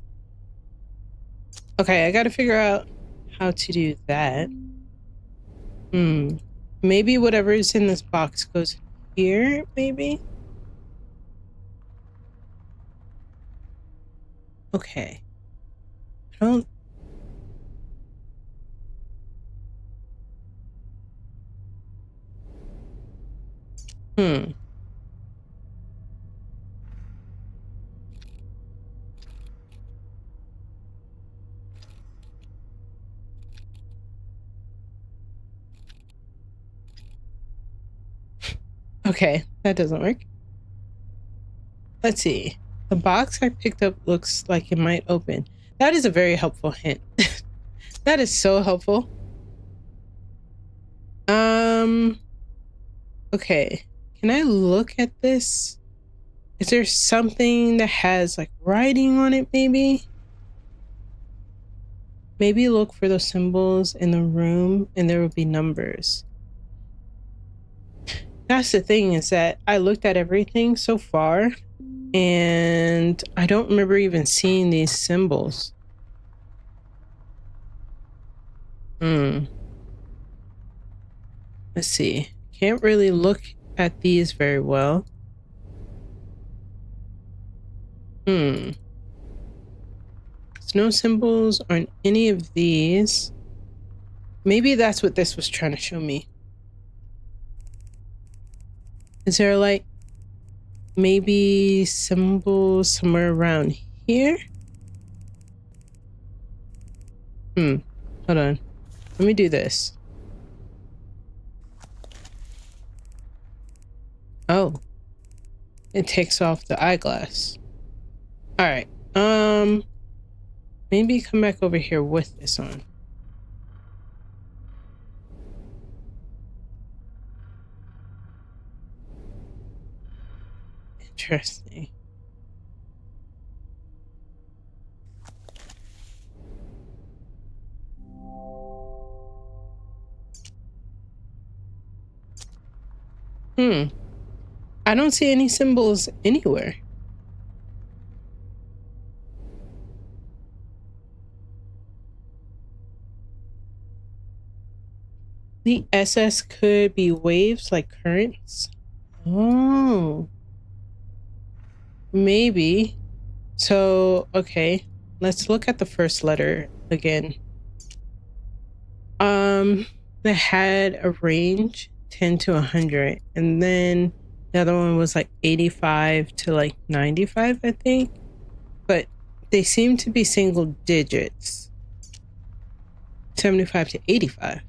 Okay, I gotta figure out how to do that. Maybe whatever is in this box goes here, maybe? Okay. I don't... Okay, that doesn't work. Let's see. The box I picked up looks like it might open. That is a very helpful hint. That is so helpful. Okay. Can I look at this? Is there something that has like writing on it maybe? Maybe look for those symbols in the room and there will be numbers. That's the thing, is that I looked at everything so far and I don't remember even seeing these symbols. Let's see. Can't really look at these very well. There's no symbols on any of these. Maybe that's what this was trying to show me. Is there like maybe symbols somewhere around here? Hold on. Let me do this. Oh. It takes off the eyeglass. Alright. Maybe come back over here with this on. Interesting. I don't see any symbols anywhere. The SS could be waves like currents. Oh. Maybe. So, okay. Let's look at the first letter again. They had a range 10 to 100, and then the other one was like 85 to like 95, I think. But they seem to be single digits. 75 to 85.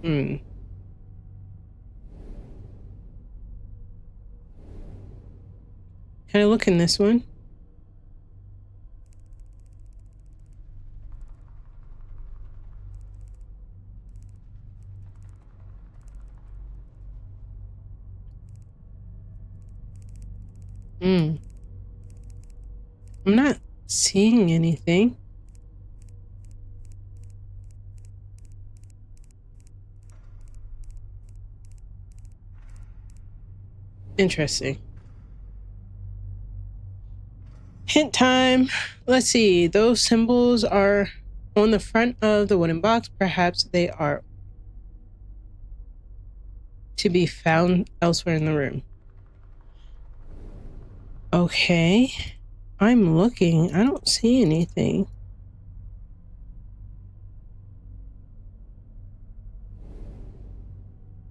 Can I look in this one? I'm not seeing anything. Interesting. Hint time. Let's see. Those symbols are on the front of the wooden box. Perhaps they are to be found elsewhere in the room. Okay. I'm looking. I don't see anything.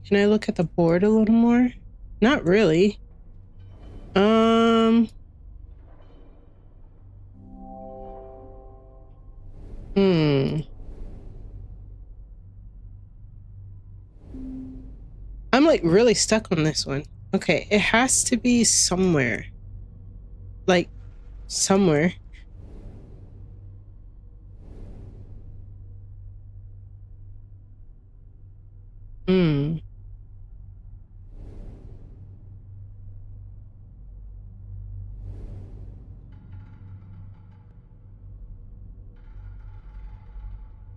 Can I look at the board a little more? Not really. I'm like really stuck on this one. Okay, it has to be somewhere. Like, somewhere. Hmm.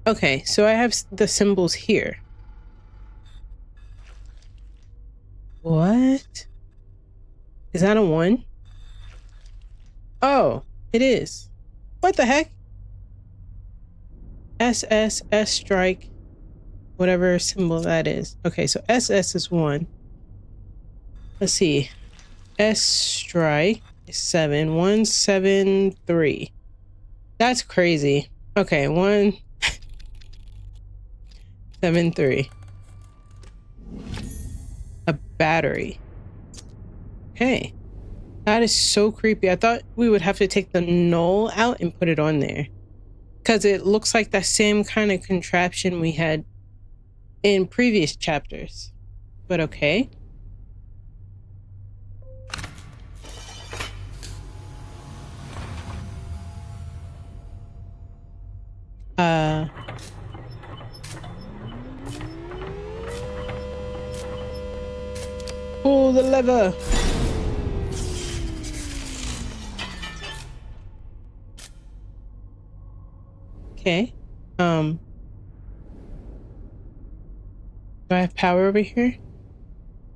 Okay, so I have the symbols here. What? Is that a 1? Oh, it is. What the heck? SS, S strike, whatever symbol that is. Okay, so SS is 1. Let's see. S strike is 7. 173. That's crazy. Okay, 173. A battery. Okay. That is so creepy. I thought we would have to take the null out and put it on there. Because it looks like that same kind of contraption we had in previous chapters. But okay. Pull the lever. Okay. Do I have power over here?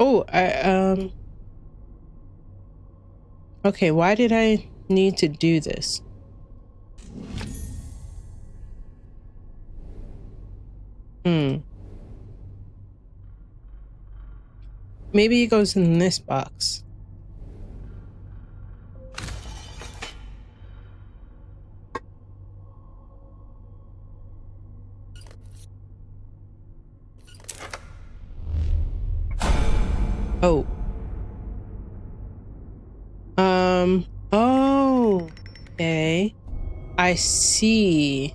Oh, okay, why did I need to do this? Maybe it goes in this box. Oh. Oh. Okay. I see.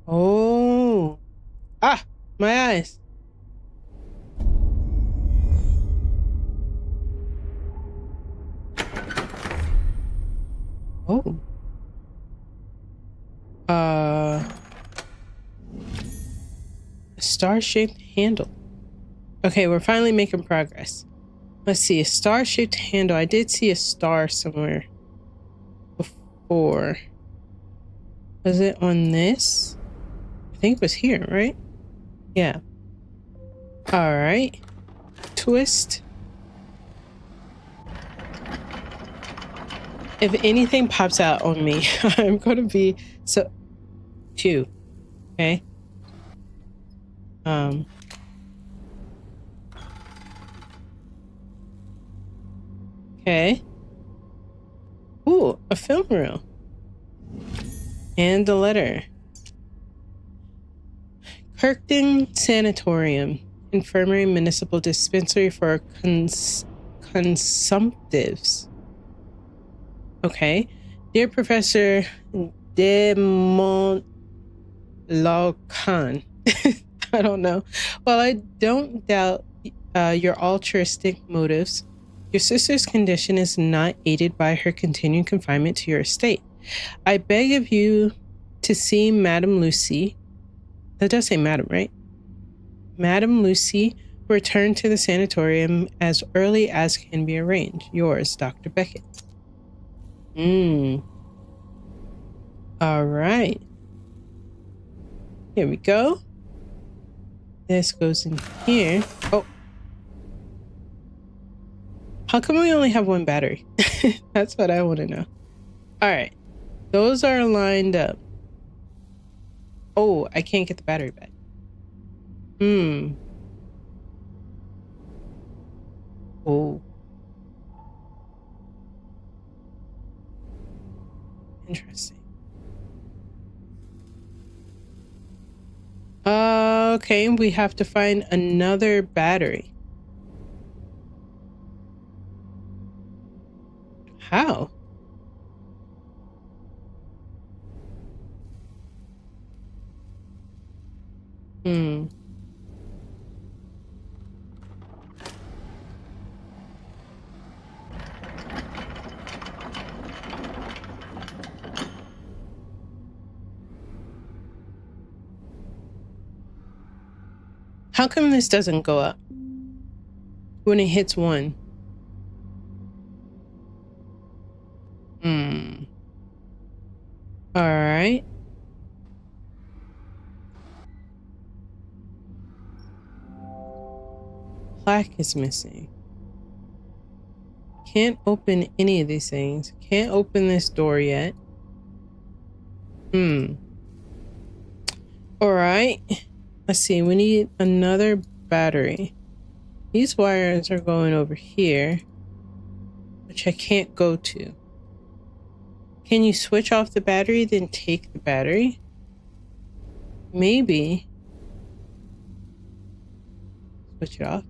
Oh. Ah, my eyes. Oh. A star-shaped handle. Okay, we're finally making progress. Let's see, a star-shaped handle. I did see a star somewhere before. Was it on this? I think it was here, right? Yeah. All right. Twist. If anything pops out on me, I'm going to be so... 2. Okay. Okay. Ooh, a film reel. And a letter. Kirkton Sanatorium, Infirmary Municipal Dispensary for Consumptives. Okay. Dear Professor De Montlocan. I don't know. While I don't doubt your altruistic motives, your sister's condition is not aided by her continued confinement to your estate. I beg of you to see Madame Lucy. That does say Madam, right? Madame Lucy return to the sanatorium as early as can be arranged. Yours, Dr. Beckett. All right. Here we go. This goes in here. Oh. How come we only have 1 battery? That's what I want to know. All right. Those are lined up. Oh, I can't get the battery back. Oh. Interesting. Okay, we have to find another battery. How? How come this doesn't go up when it hits 1? All right. Plaque is missing. Can't open any of these things. Can't open this door yet. All right. Let's see. We need another battery. These wires are going over here, which I can't go to. Can you switch off the battery, then take the battery? Maybe. Switch it off.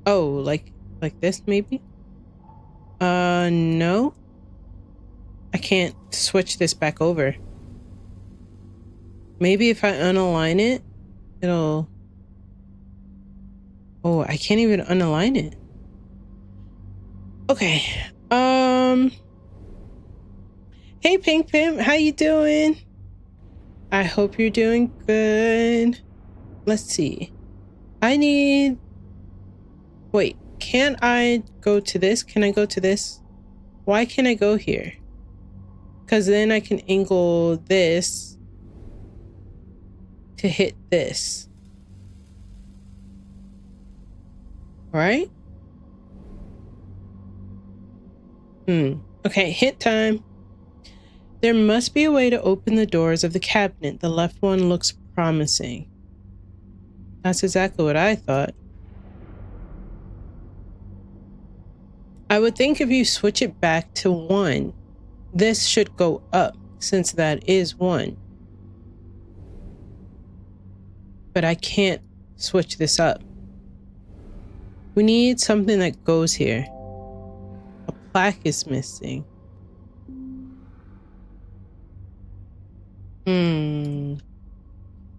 Oh, like this maybe? No. I can't switch this back over. Maybe if I unalign it, it'll... Oh, I can't even unalign it. Okay. Hey, Pink Pimp, how you doing? I hope you're doing good. Let's see. I need... Wait, can't I go to this? Can I go to this? Why can't I go here? Because then I can angle this to hit this. Right? Okay, hit time. There must be a way to open the doors of the cabinet. The left one looks promising. That's exactly what I thought. I would think if you switch it back to 1, this should go up, since that is 1. But I can't switch this up. We need something that goes here. A plaque is missing.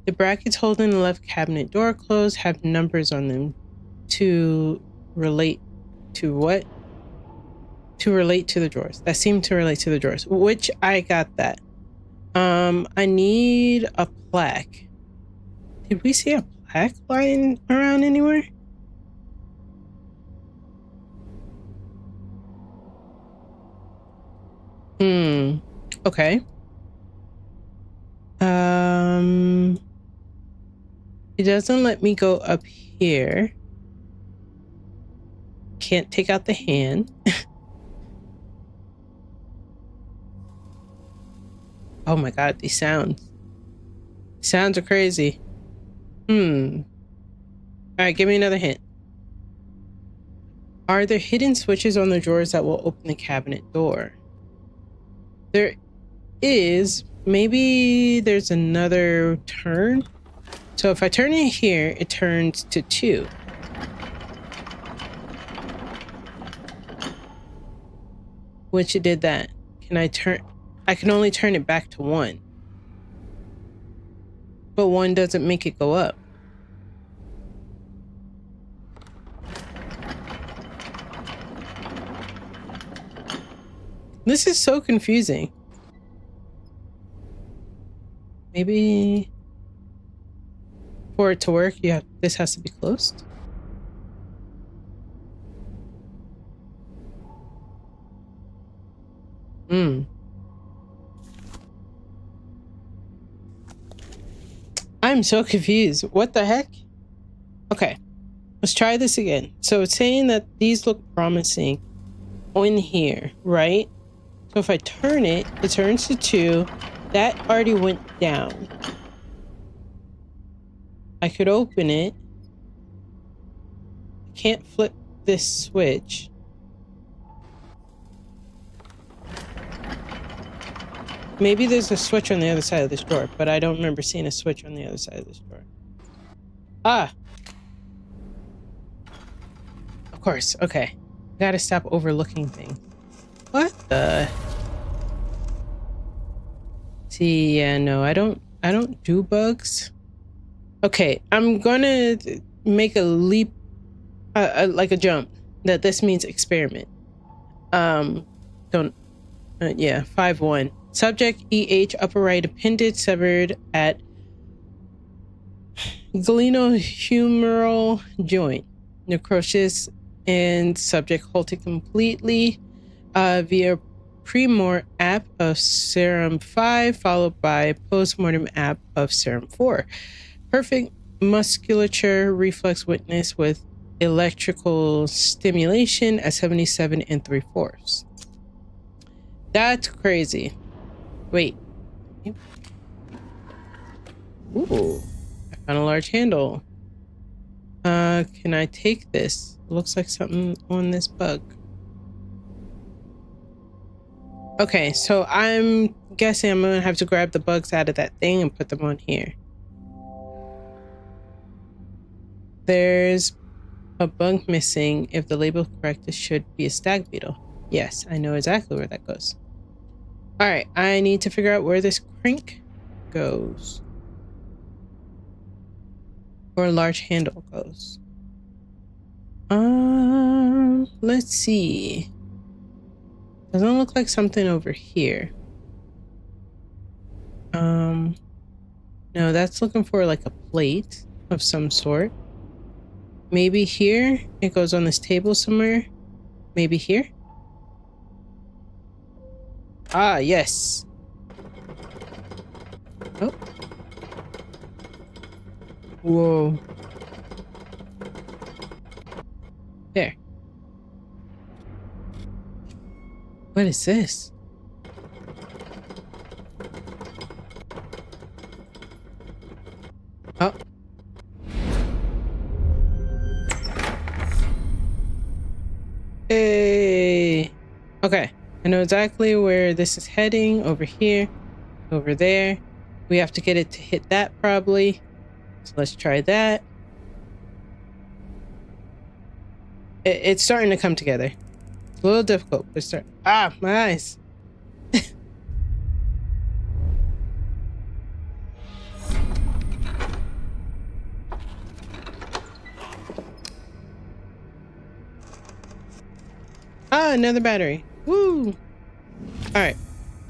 The brackets holding the left cabinet door closed have numbers on them to relate to what? To relate to the drawers. That seemed to relate to the drawers, which I got that. I need a plaque. Did we see a plaque lying around anywhere? Okay. It doesn't let me go up here. Can't take out the hand. Oh my god, these sounds. Sounds are crazy. Alright, give me another hint. Are there hidden switches on the drawers that will open the cabinet door? There is. Maybe there's another turn. So if I turn it here, it turns to 2. Which it did that. Can I turn? I can only turn it back to 1. But 1 doesn't make it go up. This is so confusing. Maybe for it to work, this has to be closed. I'm so confused. What the heck? Okay, let's try this again. So it's saying that these look promising in here, right? So if I turn it, it turns to 2. That already went down. I could open it. I can't flip this switch. Maybe there's a switch on the other side of this door, but I don't remember seeing a switch on the other side of this door. Ah! Of course, okay. Gotta stop overlooking things. What the? See, yeah, no, I don't do bugs. Okay, I'm gonna make a leap, like a jump, that this means experiment. Yeah, 5-1. Subject EH upper right appendage severed at glenohumeral joint, necrosis, and subject halted completely via pre-mort app of serum 5 followed by post-mortem app of serum 4. Perfect musculature reflex witness with electrical stimulation at 77 and 3/4. That's crazy. Wait. Ooh, I found a large handle. Can I take this? It looks like something on this bug. Okay, so I'm guessing I'm gonna have to grab the bugs out of that thing and put them on here. There's a bug missing. If the label is correct, it should be a stag beetle. Yes, I know exactly where that goes. All right, I need to figure out where this crank goes. Or a large handle goes. Let's see. Doesn't look like something over here. No, that's looking for like a plate of some sort. Maybe here. It goes on this table somewhere. Maybe here. Ah, yes. Oh. Whoa. There. What is this? Oh. Hey. Okay. I know exactly where this is heading. Over here. Over there. We have to get it to hit that probably. So let's try that. It's starting to come together. It's a little difficult, but start. Ah, my eyes. Ah, another battery. Woo. All right.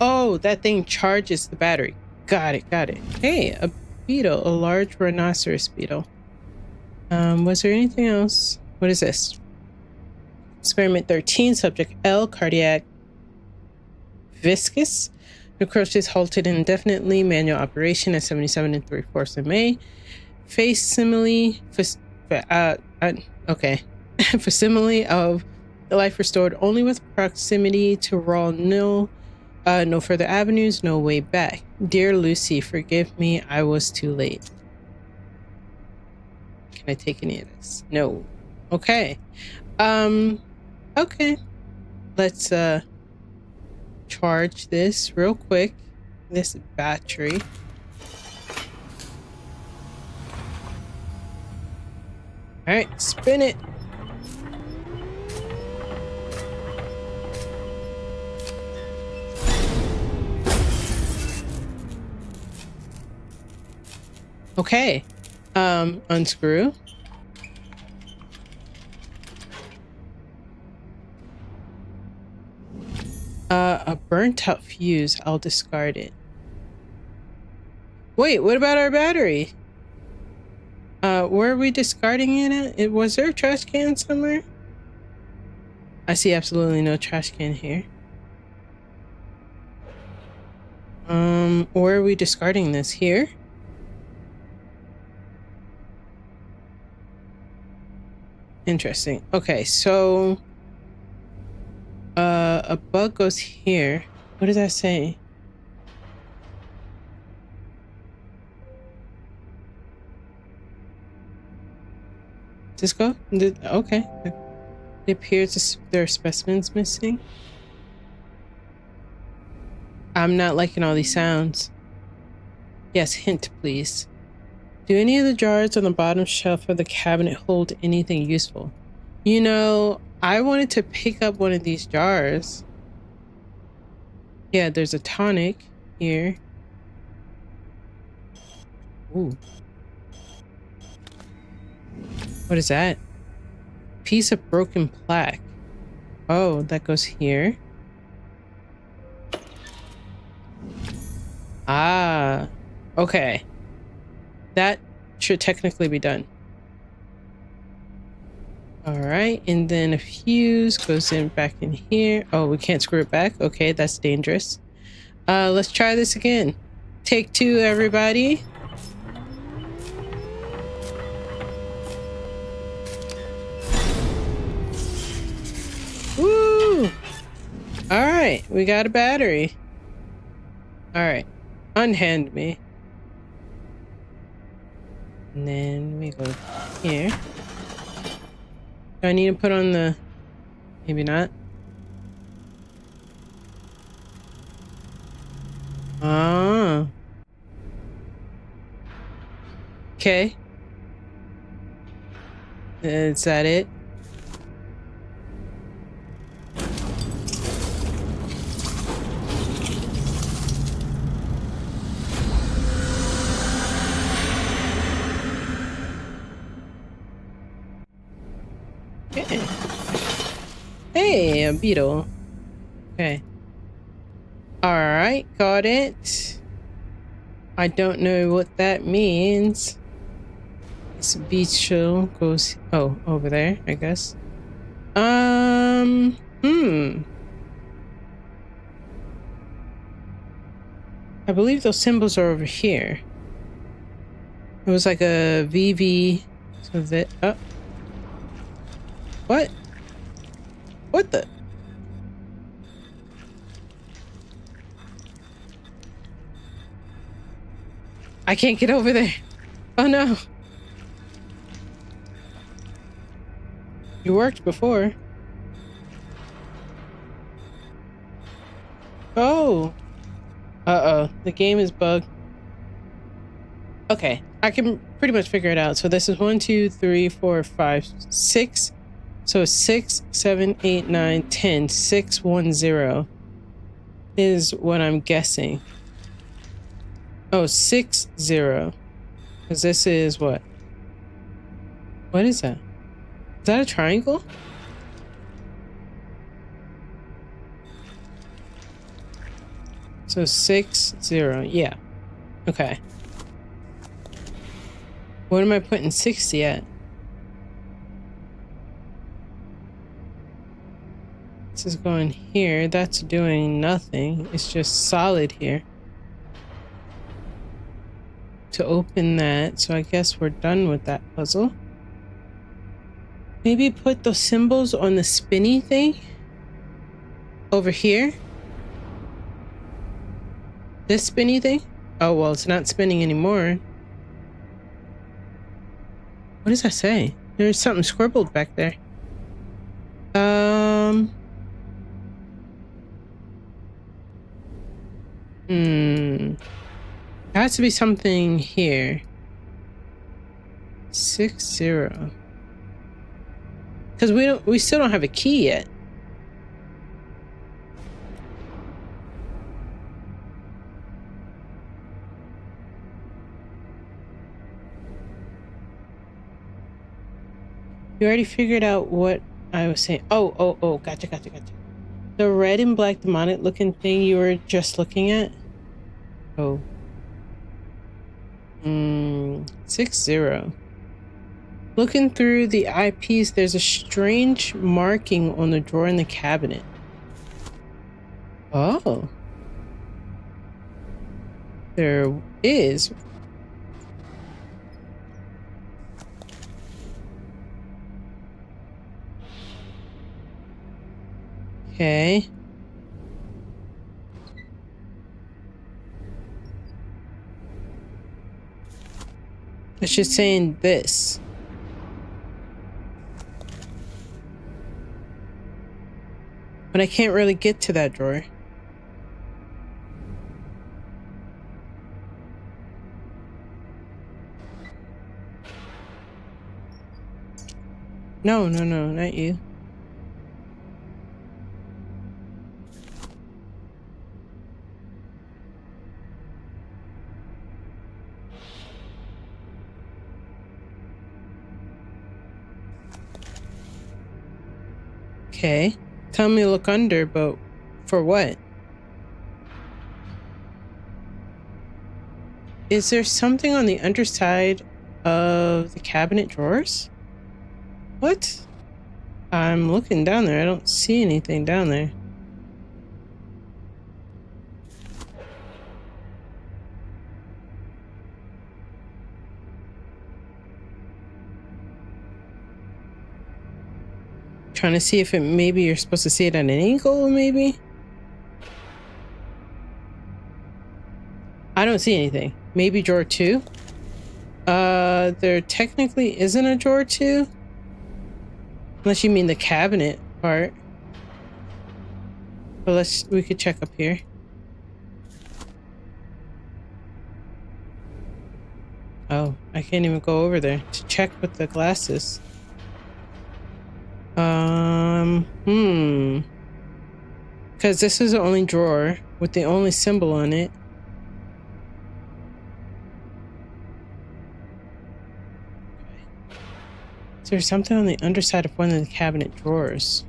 Oh, that thing charges the battery. Got it. Got it. Hey, a beetle, a large rhinoceros beetle. Was there anything else? What is this? Experiment 13, subject L, cardiac viscous. Necrosis halted indefinitely. Manual operation at 77 and 3/4 of May. Facsimile, okay. Facsimile of life restored only with proximity to raw nil. No further avenues, no way back. Dear Lucy, forgive me, I was too late. Can I take any of this? No. Okay. Okay. Let's charge this real quick. This battery. All right, spin it. Okay. Unscrew. A burnt out fuse. I'll discard it. Wait, what about our battery? Where are we discarding it at? Was there a trash can somewhere? I see absolutely no trash can here. Where are we discarding this? Here? Interesting. Okay, so a bug goes here. What does that say? Does this go? Okay. It appears there are specimens missing. I'm not liking all these sounds. Yes, hint, please. Do any of the jars on the bottom shelf of the cabinet hold anything useful? You know, I wanted to pick up one of these jars. Yeah, there's a tonic here. Ooh. What is that? Piece of broken plaque. Oh, that goes here. Ah, okay. That should technically be done. All right, and then a fuse goes in back in here. Oh, we can't screw it back. Okay, that's dangerous. Let's try this again. Take two, everybody. Woo! All right, we got a battery. All right, unhand me. And then we go here. Do I need to put on the... Maybe not. Ah. Okay. Is that it? Okay. Hey, a beetle. Okay. Alright, got it. I don't know what that means. This beetle goes... Oh, over there, I guess. I believe those symbols are over here. It was like a VV. So that... Oh. What? What the... I can't get over there. Oh no. You worked before. Oh. Uh-oh. The game is bugged. Okay. I can pretty much figure it out. So this is 1, 2, 3, 4, 5, 6. So 6, 7, 8, 9, 10. 6, 1, 0 is what I'm guessing. Oh, 6, 0. Because this is what? What is that? Is that a triangle? So 6, 0. Yeah. Okay. What am I putting 60 at? This is going here. That's doing nothing. It's just solid here. To open that, so I guess we're done with that puzzle. Maybe put those symbols on the spinny thing over here. This spinny thing. Oh well, it's not spinning anymore. What does that say? There's something scribbled back there. There has to be something here. 6, 0. Because we still don't have a key yet. You already figured out what I was saying. Oh, gotcha. The red and black demonic looking thing you were just looking at? Oh. 6, 0. Looking through the eyepiece, there's a strange marking on the drawer in the cabinet. Oh. There is. Okay. It's just saying this. But I can't really get to that drawer. No, not you. Okay. Tell me to look under, but for what? Is there something on the underside of of the cabinet drawers? What? I'm looking down there. I don't see anything down there. Trying to see if it maybe you're supposed to see it at an angle, maybe? I don't see anything. Maybe drawer 2? There technically isn't a drawer 2. Unless you mean the cabinet part. But we could check up here. Oh, I can't even go over there to check with the glasses. Because this is the only drawer with the only symbol on it. Is there something on the underside of one of the cabinet drawers?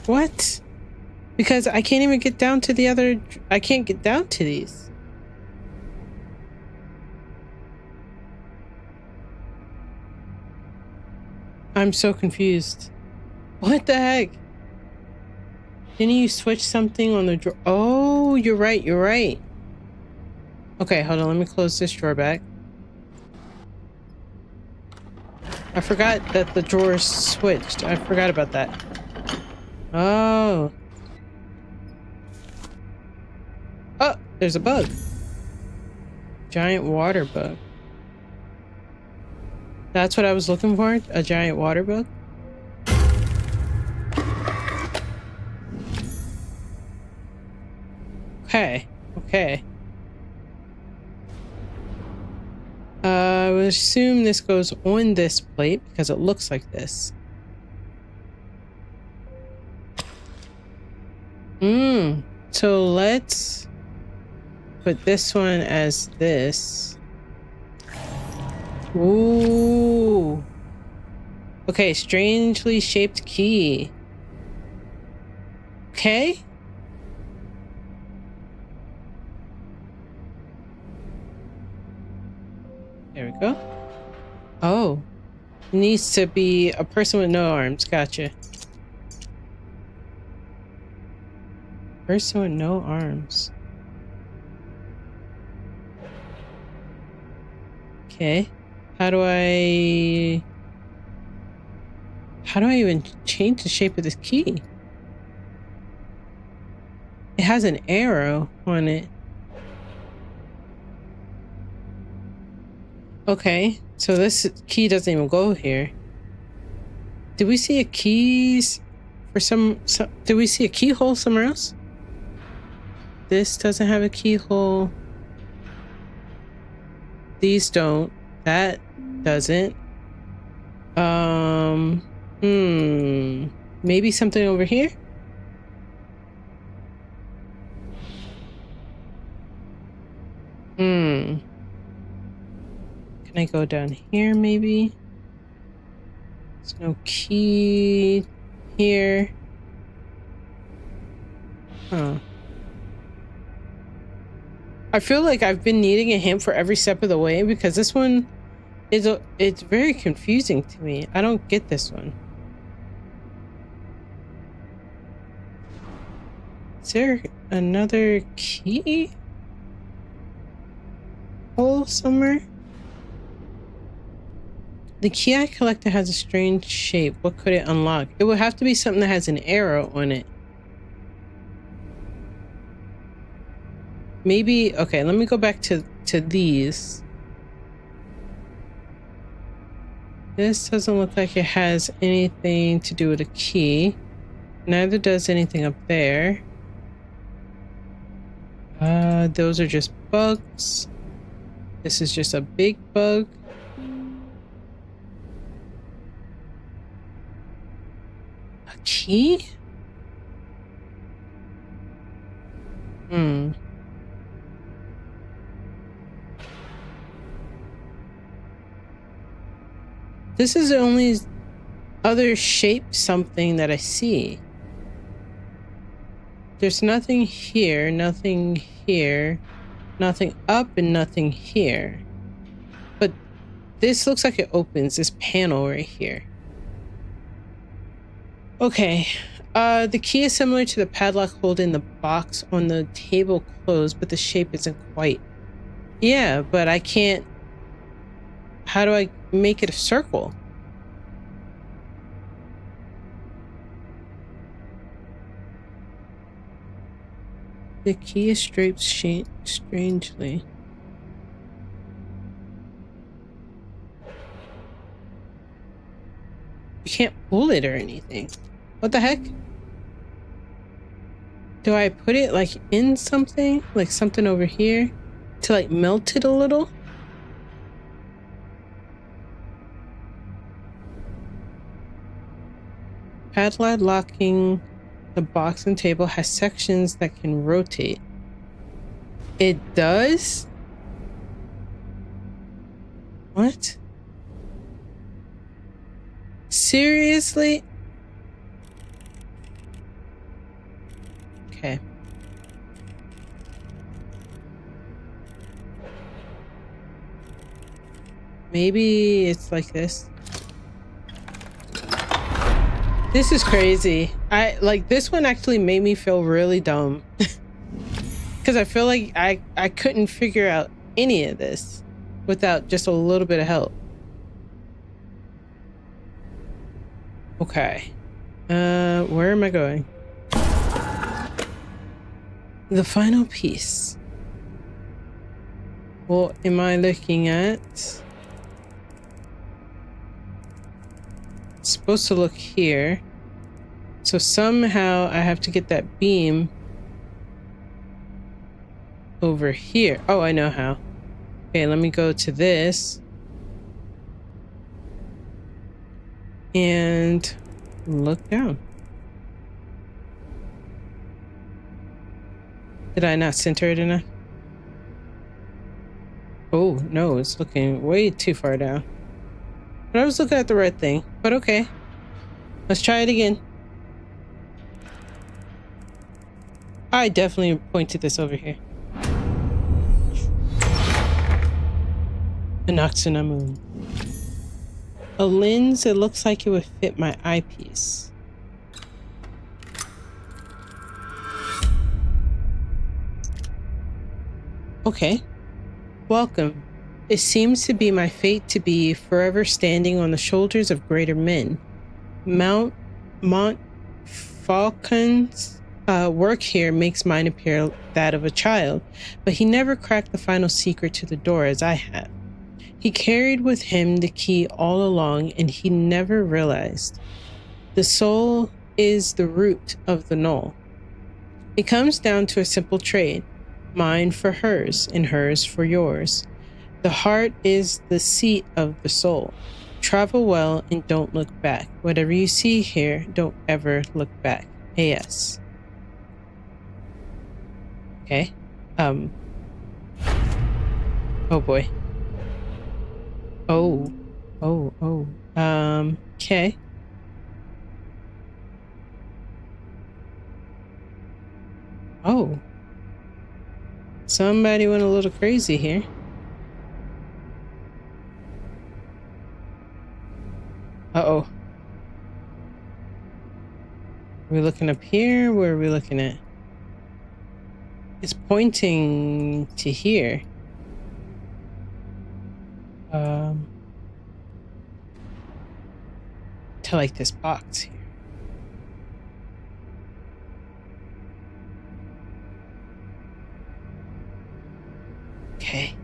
What? Because I can't even get down to the other... I can't get down to these. I'm so confused. What the heck? Didn't you switch something on the drawer? Oh, you're right, you're right. Okay, hold on, let me close this drawer back. I forgot that the drawers switched. I forgot about that. Oh. Oh, there's a bug. Giant water bug. That's what I was looking for? A giant water bug? Okay. Okay. I would assume this goes on this plate because it looks like this. So let's put this one as this. Ooh. Okay, strangely shaped key. Okay. There we go. Oh. It needs to be a person with no arms. Gotcha. Person with no arms. Okay. How do I even change the shape of this key? It has an arrow on it. Okay, so this key doesn't even go here. Did we see a keys for some did we see a keyhole somewhere else? This doesn't have a keyhole. These don't. That doesn't. Maybe something over here? Can I go down here maybe? There's no key here. Huh. I feel like I've been needing a hint for every step of the way because this one is it's very confusing to me. I don't get this one. Is there another key hole somewhere? The key I collected has a strange shape. What could it unlock? It would have to be something that has an arrow on it. Maybe, okay, let me go back to these. This doesn't look like it has anything to do with a key. Neither does anything up there. Those are just bugs. This is just a big bug. A key? This is the only other shape something that I see. There's nothing here, nothing here, nothing up, and nothing here. But this looks like it opens, this panel right here. Okay. The key is similar to the padlock holding the box on the table closed, but the shape isn't quite. Yeah, but I can't... How do I make it a circle? The key is draped strangely. You can't pull it or anything. What the heck? Do I put it like in something? Like something over here? To like melt it a little? Padlock locking the box and table has sections that can rotate. It does? What? Seriously? Okay. Maybe it's like this. This is crazy. This one actually made me feel really dumb. Because I feel like I couldn't figure out any of this without just a little bit of help. Okay. Where am I going? The final piece. What am I looking at? It's supposed to look here. So somehow I have to get that beam over here. Oh, I know how. Okay, let me go to this. And look down. Did I not center it enough? Oh, no, it's looking way too far down. But I was looking at the right thing. But okay. Let's try it again. I definitely pointed this over here. The Noxuna Moon. A lens, it looks like it would fit my eyepiece. Okay. Welcome. It seems to be my fate to be forever standing on the shoulders of greater men. Montfaucon's work here makes mine appear that of a child, but he never cracked the final secret to the door as I have. He carried with him the key all along, and he never realized. The soul is the root of the knoll. It comes down to a simple trade, mine for hers, and hers for yours. The heart is the seat of the soul. Travel well and don't look back. Whatever you see here, don't ever look back. A.S. Okay. Oh boy. Oh. Okay. Oh. Somebody went a little crazy here. Uh-oh. Are we looking up here? Where are we looking at? It's pointing to here. To like this box here. Okay.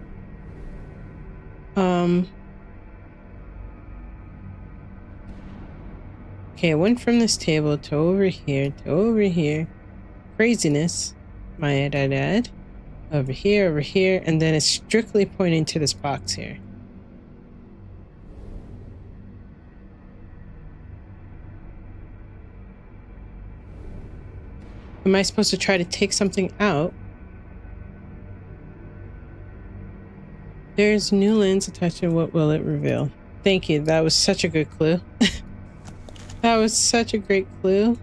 Okay, I went from this table to over here to over here. Craziness, might I add. Over here, and then it's strictly pointing to this box here. Am I supposed to try to take something out? There's new lens attached to what will it reveal? Thank you, that was such a good clue. That was such a great clue.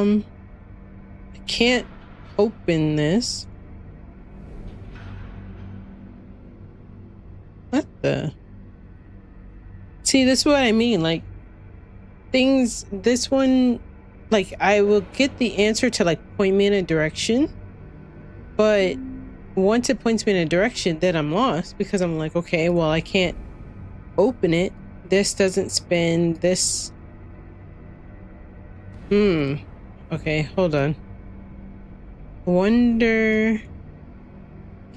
I can't open this. What the? See, this is what I mean. Like, things, this one, like, I will get the answer to, like, point me in a direction. But once it points me in a direction, then I'm lost because I'm like, okay, well, I can't open it. This doesn't spin. This. Okay, hold on. Wonder.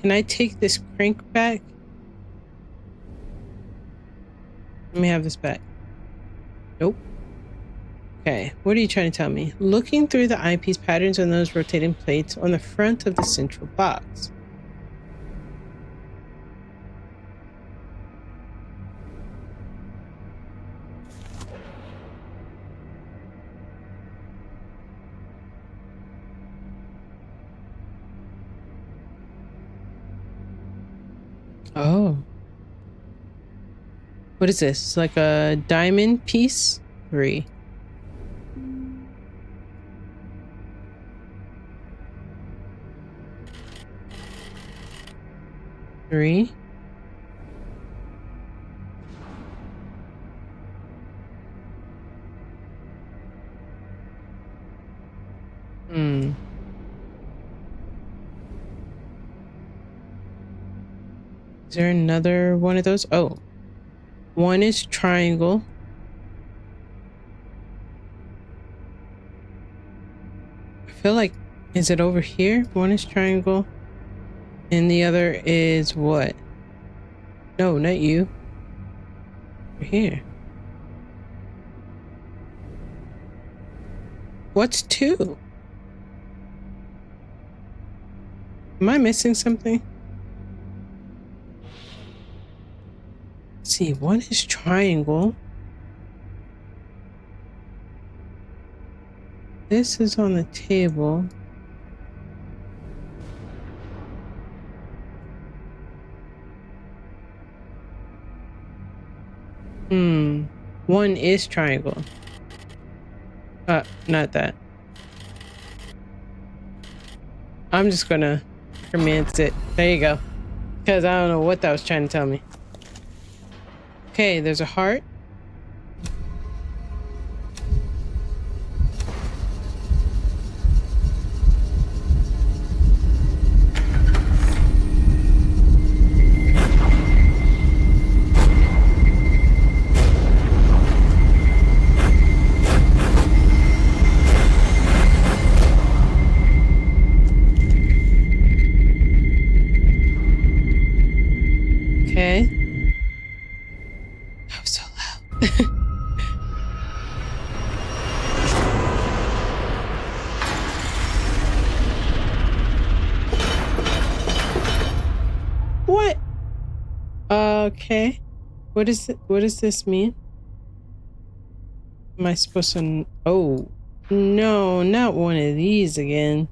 Can I take this crank back? Let me have this back. Nope. Okay, what are you trying to tell me? Looking through the eyepiece patterns on those rotating plates on the front of the central box. Oh. What is this? Like a diamond piece? 3. Three. Is there another one of those? Oh. One is triangle. I feel like, is it over here? One is triangle. And the other is what? No, not you. Over here. What's 2? Am I missing something? Let's see, one is triangle. This is on the table. One is triangle. Not that. I'm just gonna romance it. There you go. Because I don't know what that was trying to tell me. Okay, there's a heart. Okay. That was so loud. What? Okay. What is it? What does this mean? Am I supposed to? Oh, no, not one of these again.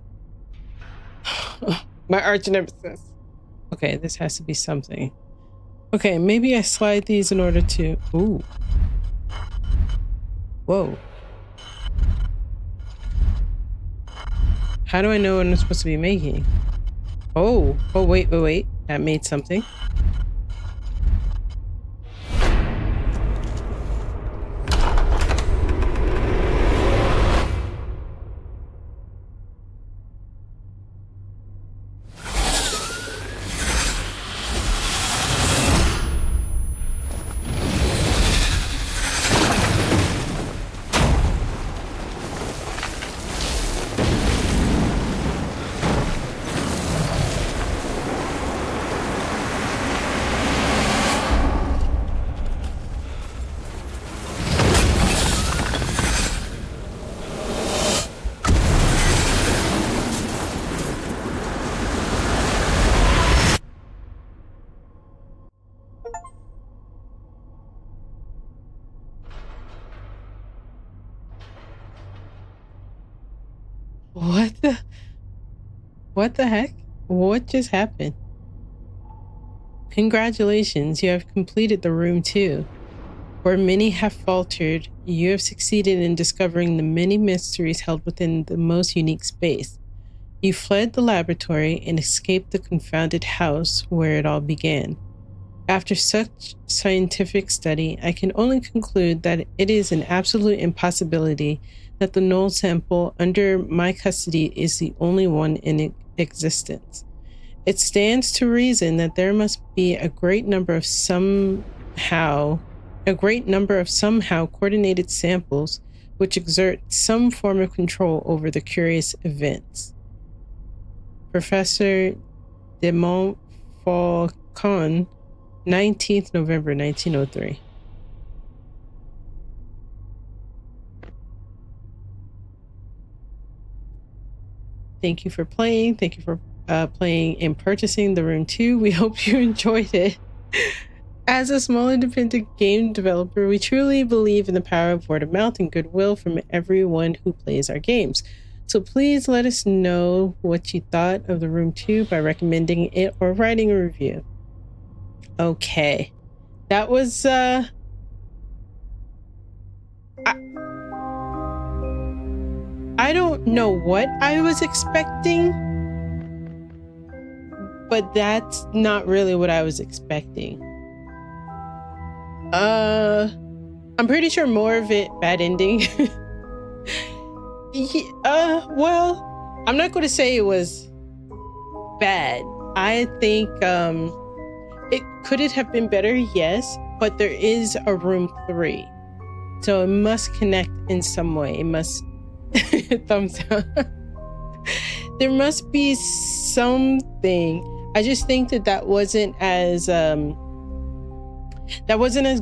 My arch nemesis. Okay, this has to be something. Okay, maybe I slide these in order to... Ooh. Whoa. How do I know what I'm supposed to be making? Oh, wait. That made something. What the heck? What just happened? Congratulations, you have completed the room 2. Where many have faltered, you have succeeded in discovering the many mysteries held within the most unique space. You fled the laboratory and escaped the confounded house where it all began. After such scientific study, I can only conclude that it is an absolute impossibility that the null sample under my custody is the only one in existence. It stands to reason that there must be a great number of somehow coordinated samples which exert some form of control over the curious events. Professor de Montfaucon, 19th November 1903. Thank you for playing. Thank you for playing and purchasing The Room 2. We hope you enjoyed it. As a small independent game developer, we truly believe in the power of word of mouth and goodwill from everyone who plays our games. So please let us know what you thought of The Room 2 by recommending it or writing a review. Okay. That was I don't know what I was expecting, but that's not really what I was expecting. I'm pretty sure more of it bad ending. Well, I'm not going to say it was bad. I think could it have been better? Yes, but there is a Room 3. So it must connect in some way. It must thumbs up. There must be something. I just think that wasn't as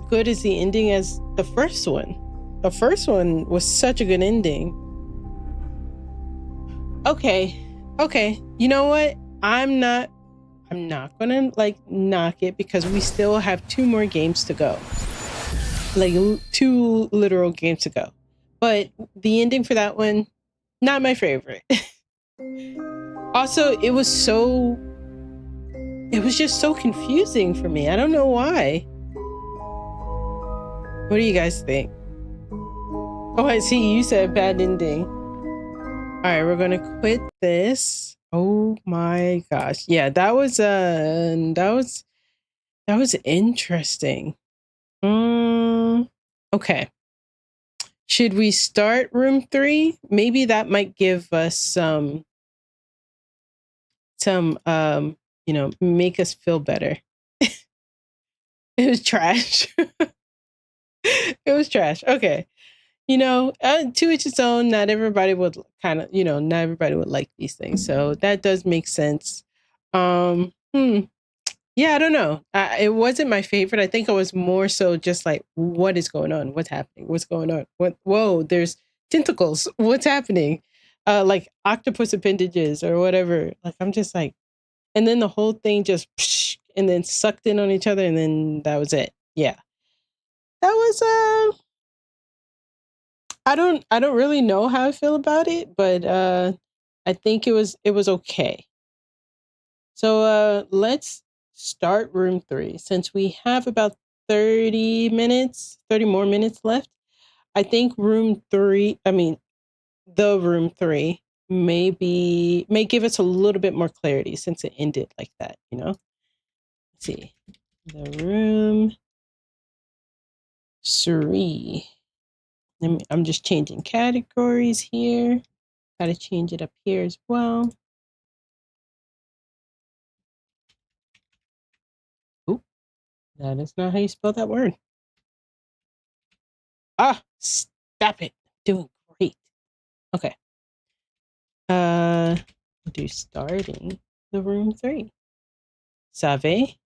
good as the ending as the first one. The first one was such a good ending. Okay. You know what? I'm not gonna knock it because we still have 2 more games to go. 2 literal games to go. But the ending for that one, not my favorite. Also, it was just so confusing for me. I don't know why. What do you guys think? Oh, I see. You said bad ending. All right, we're gonna quit this. Oh my gosh. Yeah, that was interesting. Okay. Should we start Room 3? Maybe that might give us some make us feel better. It was trash. It was trash. Okay. To each its own. Not everybody would like these things. So that does make sense. Yeah, I don't know. It wasn't my favorite. I think I was more so just like, what is going on? What's happening? What's going on? Whoa, there's tentacles. What's happening? Like octopus appendages or whatever. Like, I'm just like, and then the whole thing just, and then sucked in on each other. And then that was it. Yeah. That was, I don't really know how I feel about it, but, I think it was okay. So, let's start Room 3 since we have about 30 more minutes left. I think the Room 3 may give us a little bit more clarity since it ended like that, Let's see. The Room 3. I'm just changing categories here. Gotta change it up here as well. Oop, that is not how you spell that word. Stop it. Doing great. Okay. Do starting the Room 3. Save.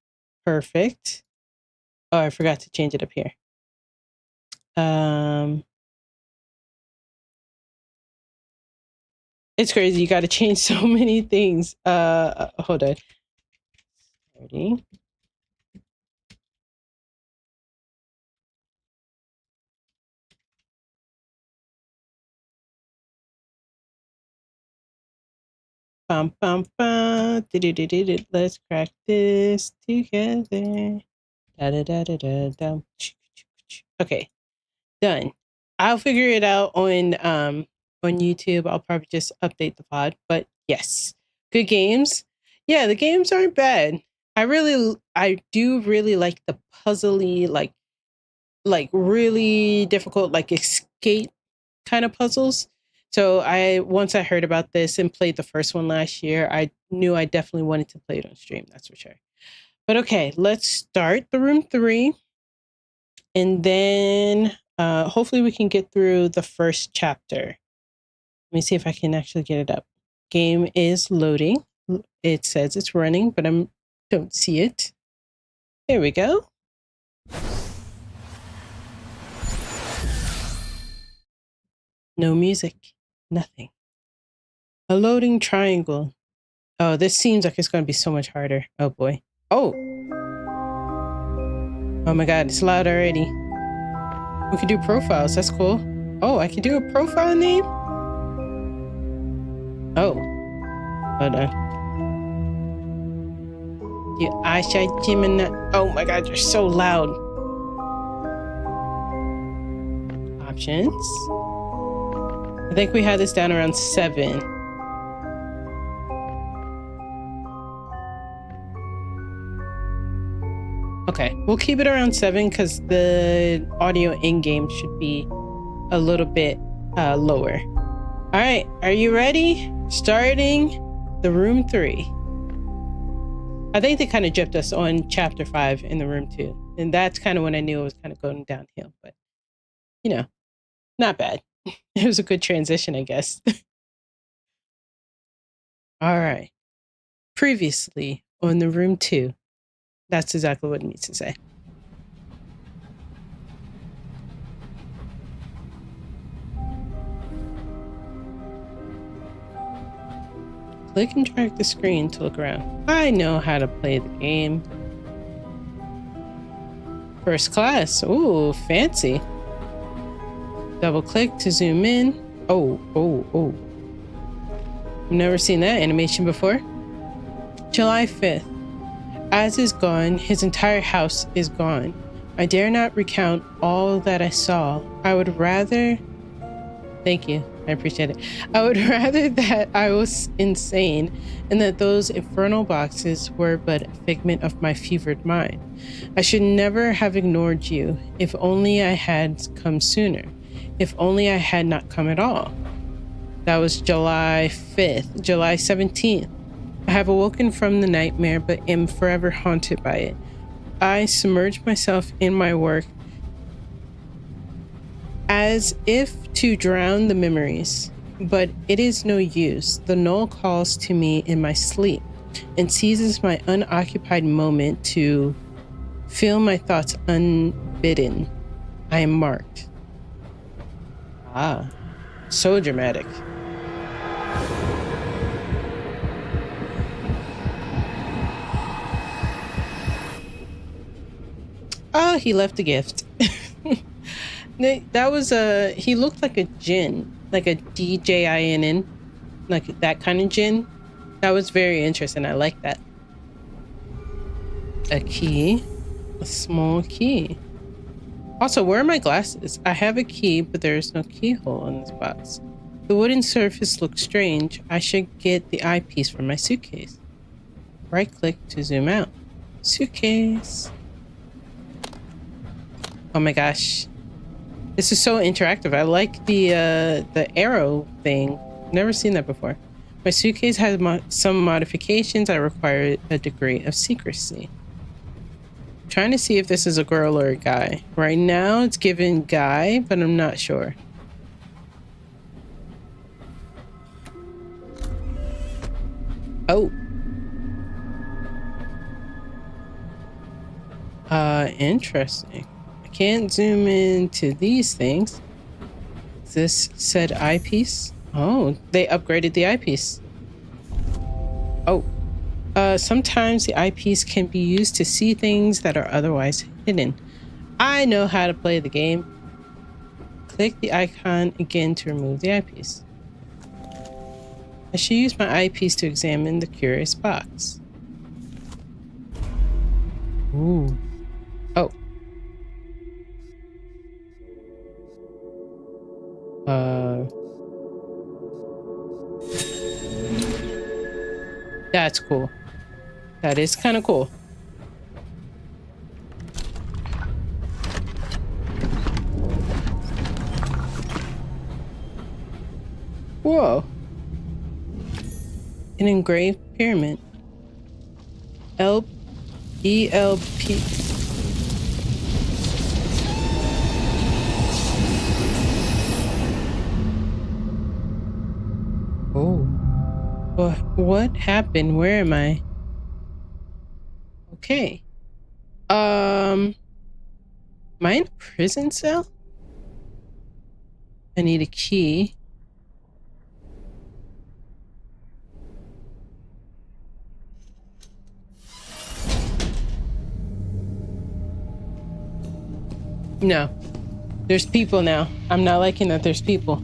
Perfect. Oh, I forgot to change it up here. It's crazy. You got to change so many things. Hold on. Starting. Bum, bum, bum. Let's crack this together. Da da da da da. Ouch. Okay, done. I'll figure it out on YouTube. I'll probably just update the pod. But yes, good games. Yeah, the games aren't bad. I do really like the puzzly, like really difficult, like escape kind of puzzles. So once I heard about this and played the first one last year, I knew I definitely wanted to play it on stream. That's for sure. But okay, let's start the room 3. And then hopefully we can get through the first chapter. Let me see if I can actually get it up. Game is loading. It says it's running, but I don't see it. There we go. No music. Nothing. A loading triangle. Oh, this seems like it's going to be so much harder. Oh boy. Oh. Oh my god, it's loud already. We can do profiles. That's cool. Oh, I can do a profile name? Oh. Hold on. You eyesight Gemini. Oh my god, you're so loud. Options. I think we had this down around 7. Okay, we'll keep it around 7 because the audio in-game should be a little bit lower. All right, are you ready? Starting the room 3. I think they kind of gypped us on chapter 5 in the room 2. And that's kind of when I knew it was kind of going downhill. But, you know, not bad. It was a good transition, I guess. All right. Previously on the room 2. That's exactly what it needs to say. Click and drag the screen to look around. I know how to play the game. First class. Ooh, fancy. Double click to zoom in. Oh. I've never seen that animation before. July 5th. As is gone, his entire house is gone. I dare not recount all that I saw. I would rather... Thank you. I appreciate it. I would rather that I was insane and that those infernal boxes were but a figment of my fevered mind. I should never have ignored you. If only I had come sooner. If only I had not come at all. That was July 5th. July 17th. I have awoken from the nightmare, but am forever haunted by it. I submerge myself in my work as if to drown the memories, but it is no use. The null calls to me in my sleep and seizes my unoccupied moment to fill my thoughts unbidden. I am marked. Ah, so dramatic. Oh, he left a gift. That was he looked like a djinn, like a DJINN, like that kind of djinn. That was very interesting. I like that. A key, a small key. Also, where are my glasses? I have a key, but there is no keyhole in this box. The wooden surface looks strange. I should get the eyepiece from my suitcase. Right click to zoom out. Suitcase. Oh my gosh. This is so interactive. I like the arrow thing. Never seen that before. My suitcase has some modifications. I require a degree of secrecy. I'm trying to see if this is a girl or a guy. Right now it's given guy, but I'm not sure. Oh. Interesting. Can't zoom into these things. This said eyepiece. Oh, they upgraded the eyepiece. Oh, sometimes the eyepiece can be used to see things that are otherwise hidden. I know how to play the game. Click the icon again to remove the eyepiece. I should use my eyepiece to examine the curious box. Ooh. Oh. Uh, that's cool. That is kind of cool. Whoa. An engraved pyramid. ELP. Oh. What happened? Where am I? Okay. Am I in a prison cell? I need a key. No. There's people now. I'm not liking that there's people.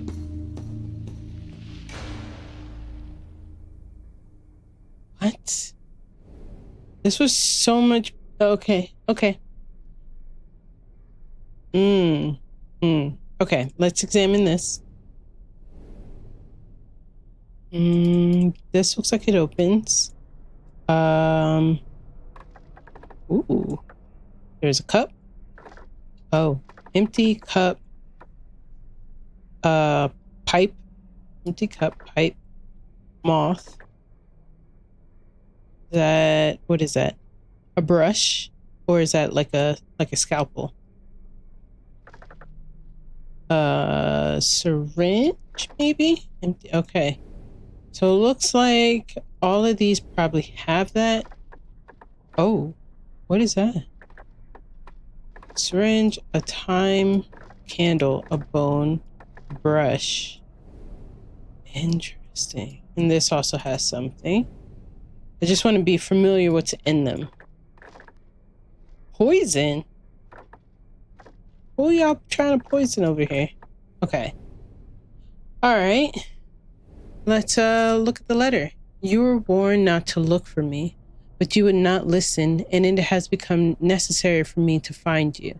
What? This was so much. Okay. Okay. Okay, let's examine this. This looks like it opens. Ooh. There's a cup. Oh, empty cup. Pipe. Empty cup, pipe. Moth. What is that? A brush? Or is that like a scalpel? Syringe, maybe? Empty. Okay. So it looks like all of these probably have that. Oh, what is that? Syringe, a time candle, a bone, brush. Interesting. And this also has something. I just want to be familiar what's in them. Poison? Who y'all trying to poison over here? Okay. Alright. Let's look at the letter. You were warned not to look for me, but you would not listen, and it has become necessary for me to find you.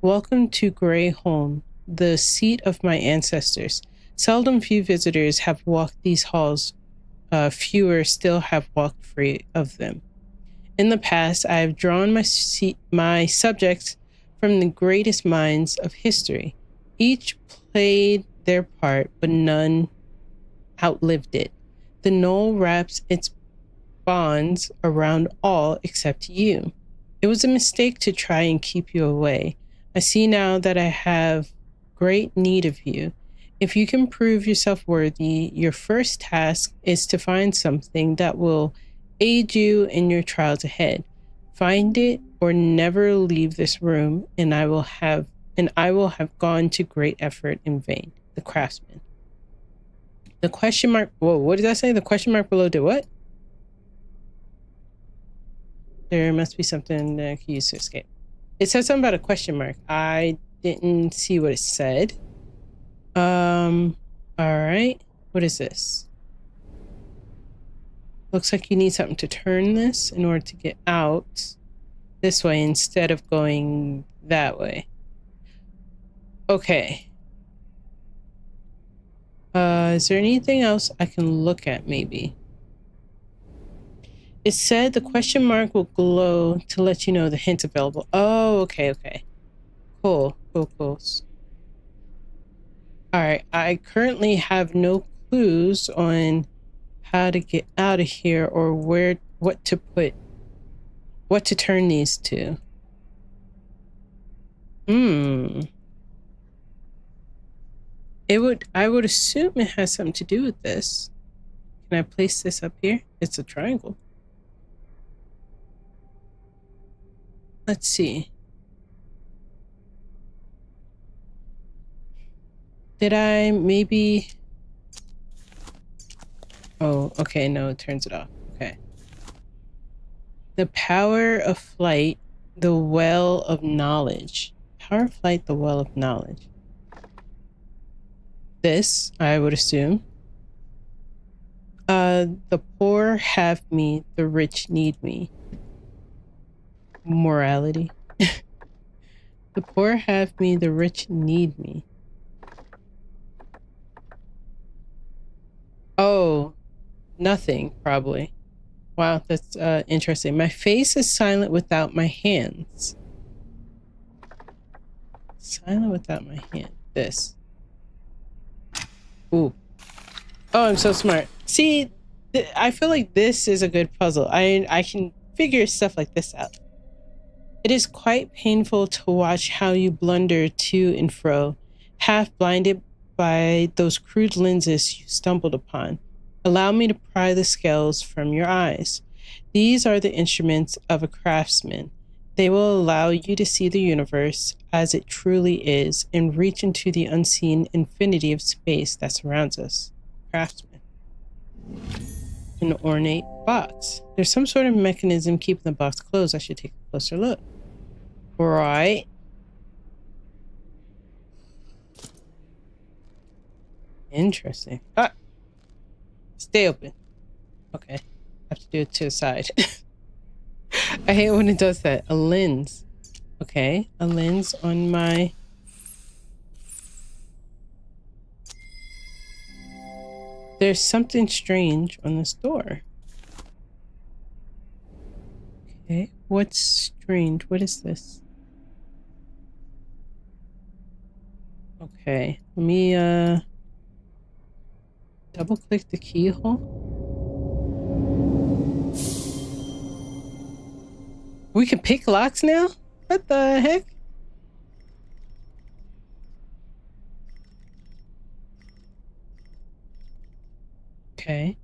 Welcome to Grey Home, the seat of my ancestors. Seldom few visitors have walked these halls. Fewer still have walked free of them. In the past, I have drawn my subjects from the greatest minds of history. Each played their part, but none outlived it. The knoll wraps its bonds around all except you. It was a mistake to try and keep you away. I see now that I have great need of you. If you can prove yourself worthy, your first task is to find something that will aid you in your trials ahead. Find it or never leave this room, and I will have gone to great effort in vain. The craftsman. The question mark. Whoa, what did I say? The question mark below did what? There must be something that I can use to escape. It said something about a question mark. I didn't see what it said. All right. What is this? Looks like you need something to turn this in order to get out this way instead of going that way. Okay. Is there anything else I can look at maybe? It said the question mark will glow to let you know the hints available. Oh, okay, okay. Cool. Alright, I currently have no clues on how to get out of here or what to turn these to. I would assume it has something to do with this. Can I place this up here? It's a triangle. Let's see. Did I maybe... Oh, okay, no, it turns it off. Okay. The power of flight, the well of knowledge. Power of flight, the well of knowledge. This, I would assume. The poor have me, the rich need me. Morality. The poor have me, the rich need me. Oh, nothing, probably. Wow, that's interesting. My face is silent without my hands. Silent without my hand. This. Ooh. Oh, I'm so smart. See, I feel like this is a good puzzle. I can figure stuff like this out. It is quite painful to watch how you blunder to and fro, half blinded by those crude lenses you stumbled upon. Allow me to pry the scales from your eyes. These are the instruments of a craftsman. They will allow you to see the universe as it truly is and reach into the unseen infinity of space that surrounds us. Craftsman. An ornate box. There's some sort of mechanism keeping the box closed. I should take a closer look. Right. Interesting. Ah! Stay open. Okay. I have to do it to the side. I hate when it does that. A lens. Okay. A lens on my... There's something strange on this door. Okay. What's strange? What is this? Okay. Let me double click the keyhole. We can pick locks now? What the heck? Okay.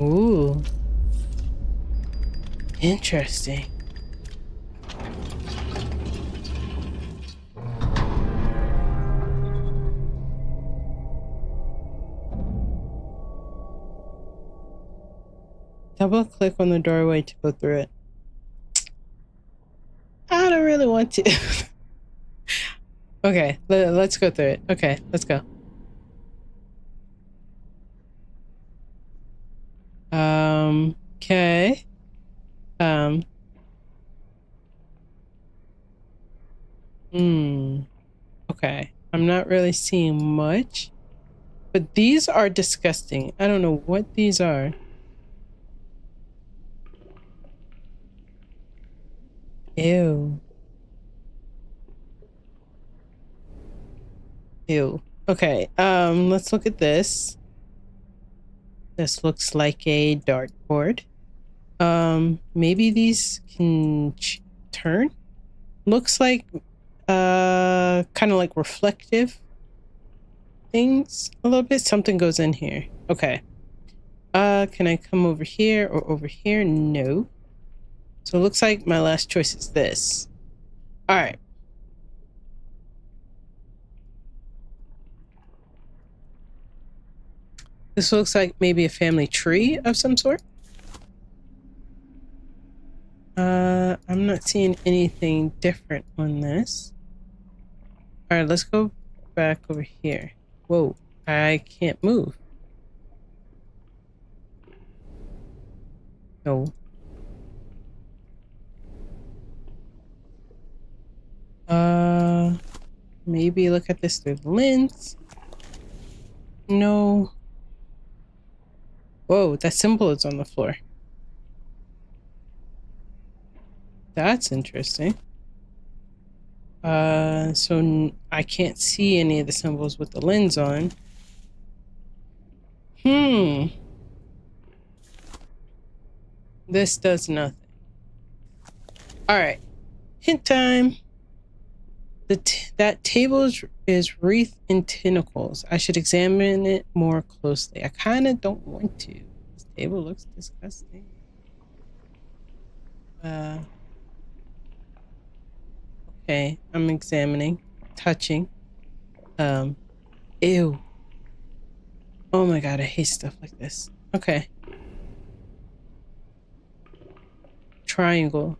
Ooh. Interesting. Double click on the doorway to go through it. I don't really want to. Okay, let's go through it. Okay, let's go. Okay. Okay. I'm not really seeing much. But these are disgusting. I don't know what these are. Ew. Ew. Okay, let's look at this. This looks like a dartboard. Maybe these can turn? Looks like, kind of like reflective things a little bit. Something goes in here. Okay. Can I come over here or over here? No. So it looks like my last choice is this. All right. This looks like maybe a family tree of some sort. I'm not seeing anything different on this. All right, let's go back over here. Whoa, I can't move. No. Maybe look at this through the lens. No. Whoa, that symbol is on the floor. That's interesting. So I can't see any of the symbols with the lens on. This does nothing. All right, hint time. That table is wreathed in tentacles. I should examine it more closely. I kind of don't want to. This table looks disgusting. Okay, I'm examining, touching. Ew. Oh my god, I hate stuff like this. Okay. Triangle.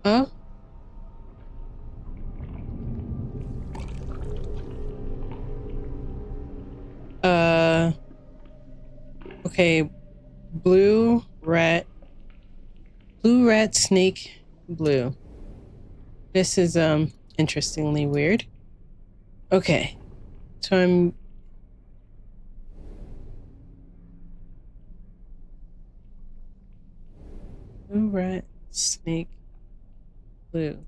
Oh. Okay. Blue rat snake blue. This is interestingly weird. Okay. So I'm blue rat snake blue.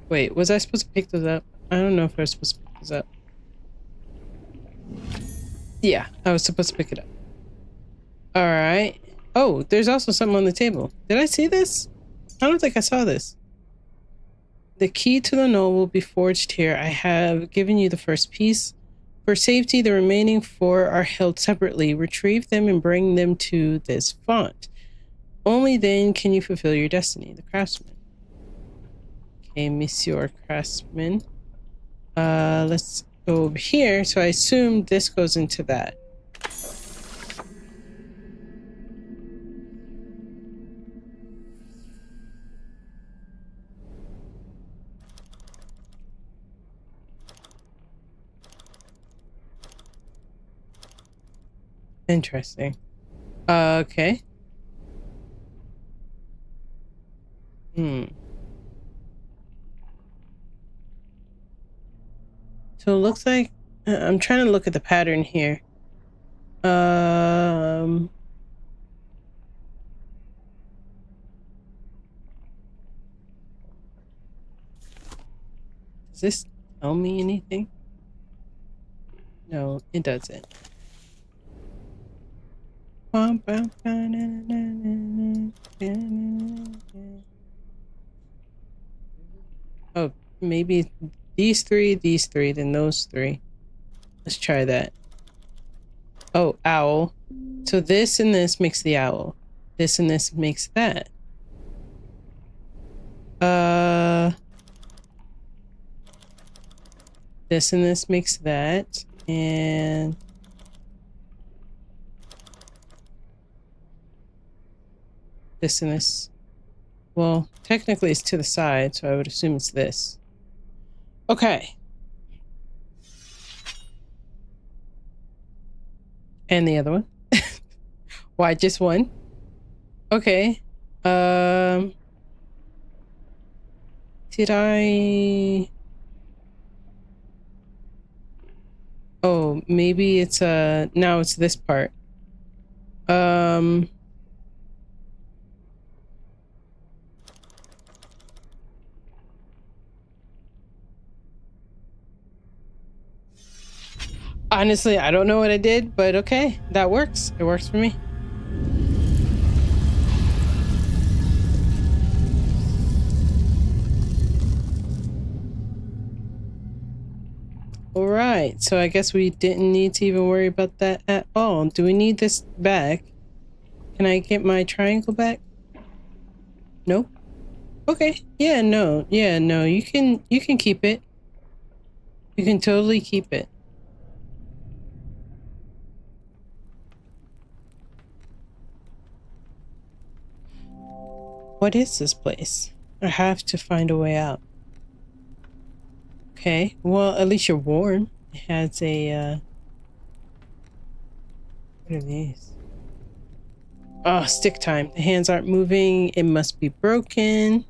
Wait, was I supposed to pick those up? I don't know if I was supposed to pick those up. Yeah, I was supposed to pick it up. All right. Oh, there's also something on the table. Did I see this? I don't think I saw this. The key to the knoll will be forged here. I have given you the first piece. For safety, the remaining 4 are held separately. Retrieve them and bring them to this font. Only then can you fulfill your destiny. The craftsman. Okay, Monsieur Craftsman. Let's go over here. So I assume this goes into that. Interesting. Okay. So it looks like I'm trying to look at the pattern here. Does this tell me anything? No, it doesn't. Oh, maybe these 3, then those 3. Let's try that. Oh, owl. So this and this makes the owl. This and this makes that. This and this makes that. And this and this. Well, technically it's to the side, so I would assume it's this. Okay. And the other one. Why just one? Okay. Did I... Oh, maybe it's now it's this part. Honestly, I don't know what I did, but okay, that works. It works for me. All right, so I guess we didn't need to even worry about that at all. Do we need this back? Can I get my triangle back? Nope. Okay. Yeah, no. You can keep it. You can totally keep it. What is this place? I have to find a way out. Okay, well, at least you're warm. It has a, what are these? Oh, stick time. The hands aren't moving. It must be broken.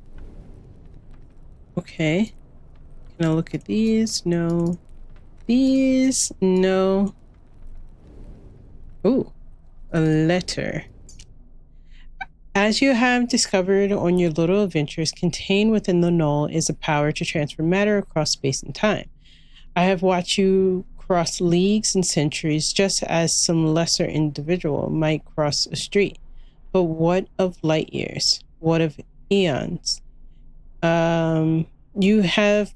Okay. Can I look at these? No. These? No. Ooh, a letter. As you have discovered on your little adventures, contained within the knoll is a power to transfer matter across space and time. I have watched you cross leagues and centuries, just as some lesser individual might cross a street. But what of light years? What of eons? You have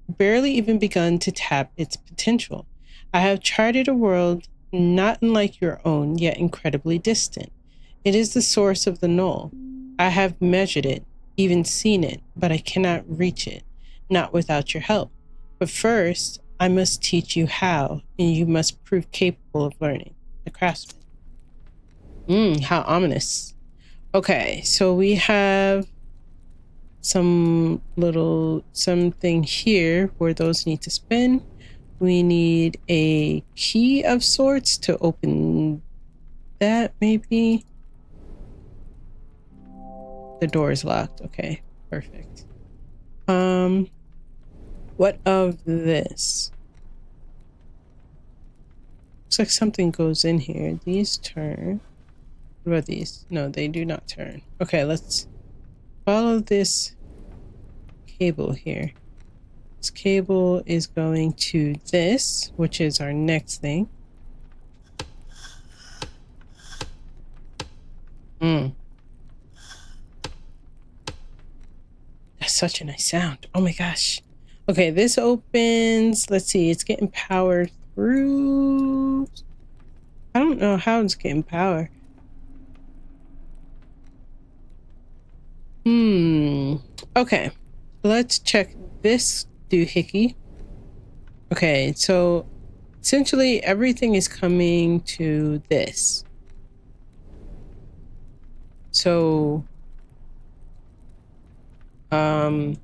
barely even begun to tap its potential. I have charted a world not unlike your own, yet incredibly distant. It is the source of the knoll. I have measured it, even seen it, but I cannot reach it, not without your help. But first, I must teach you how, and you must prove capable of learning. The craftsman. How ominous. Okay, so we have some little something here where those need to spin. We need a key of sorts to open that, maybe. The door is locked. Okay, perfect. What of this? Looks like something goes in here. These turn. What about these? No, they do not turn. Okay, let's follow this cable here. This cable is going to this, which is our next thing. That's such a nice sound. Oh my gosh. Okay, this opens. Let's see, it's getting power through. I don't know how it's getting power. Okay, let's check this doohickey. Okay, so essentially everything is coming to this. So oh,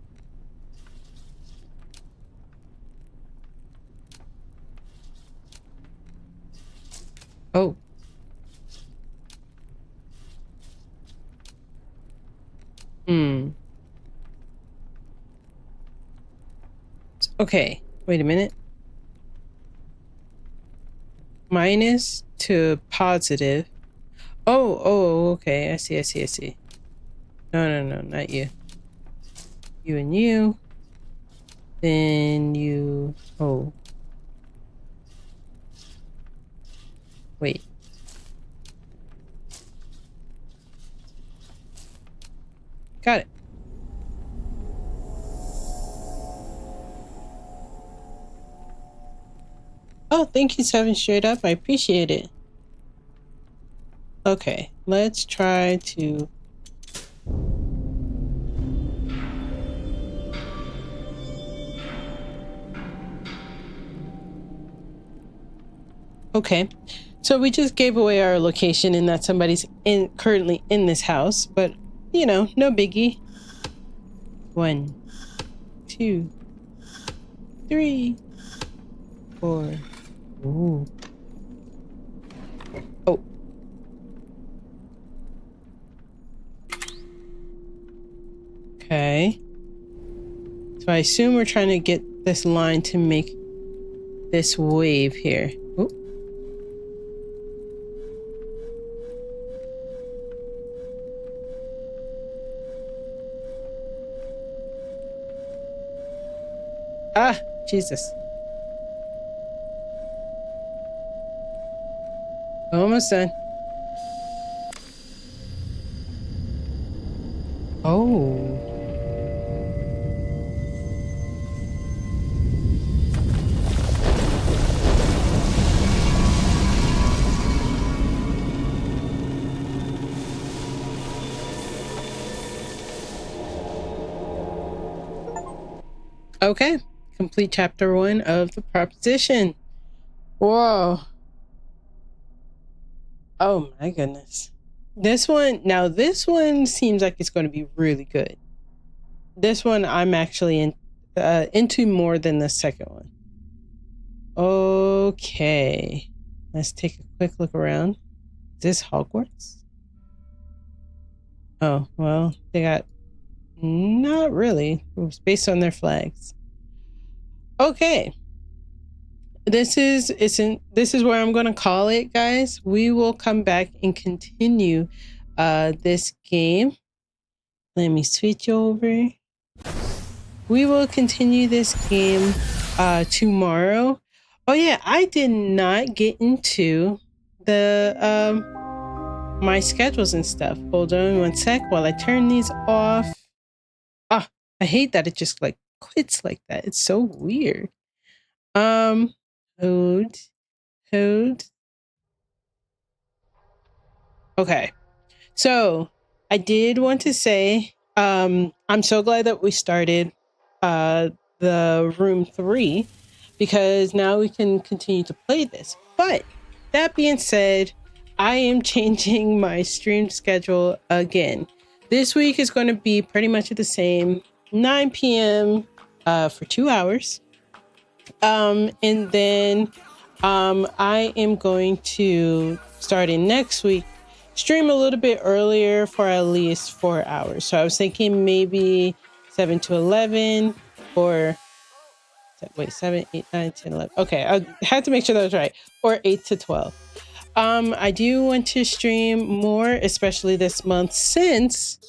okay, wait a minute. Minus to positive. Oh, okay, I see. No, not you. You and you. Then you, oh. Wait. Got it. Oh, thank you, 7 straight up. I appreciate it. Okay, let's try to... Okay, so we just gave away our location and that somebody's currently in this house, but you know, no biggie. 1, 2, 3, 4. Ooh. Oh. Okay. So I assume we're trying to get this line to make this wave here. Ooh. Ah, Jesus. Almost done. Oh. Okay. Complete chapter 1 of the proposition. Whoa. Oh my goodness. This one seems like it's going to be really good. This one I'm actually into more than the second one. Okay. Let's take a quick look around. Is this Hogwarts? Oh, well, they got... Not really. It was based on their flags. Okay. This is where I'm going to call it, guys. We will come back and continue this game. Let me switch over. We will continue this game tomorrow. Oh yeah, I did not get into the my schedules and stuff. Hold on one sec while I turn these off. Ah, I hate that it just like quits like that. It's so weird. Hold. Okay. So I did want to say, I'm so glad that we started the room 3 because now we can continue to play this. But that being said, I am changing my stream schedule again. This week is going to be pretty much the same, 9 p.m. For 2 hours. And then I am going to, starting next week, stream a little bit earlier for at least 4 hours. So I was thinking maybe 7 to 11 or wait, 7, 8, 9, 10, 11. Okay, I had to make sure that was right. Or 8 to 12. I do want to stream more, especially this month, since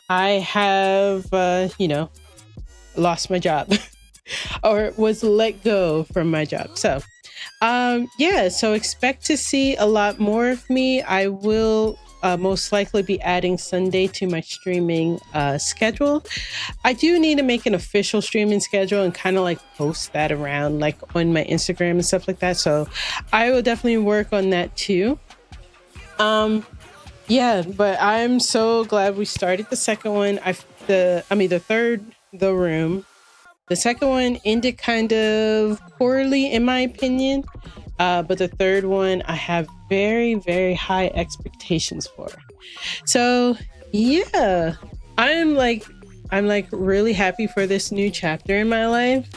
I have, lost my job or was let go from my job. So, yeah, so expect to see a lot more of me. I will most likely be adding Sunday to my streaming schedule. I do need to make an official streaming schedule and kind of like post that around like on my Instagram and stuff like that. So I will definitely work on that too. Yeah, but I'm so glad we started the second one. The room. The second one ended kind of poorly, in my opinion. But the third one, I have very, very high expectations for. So yeah, I'm like really happy for this new chapter in my life.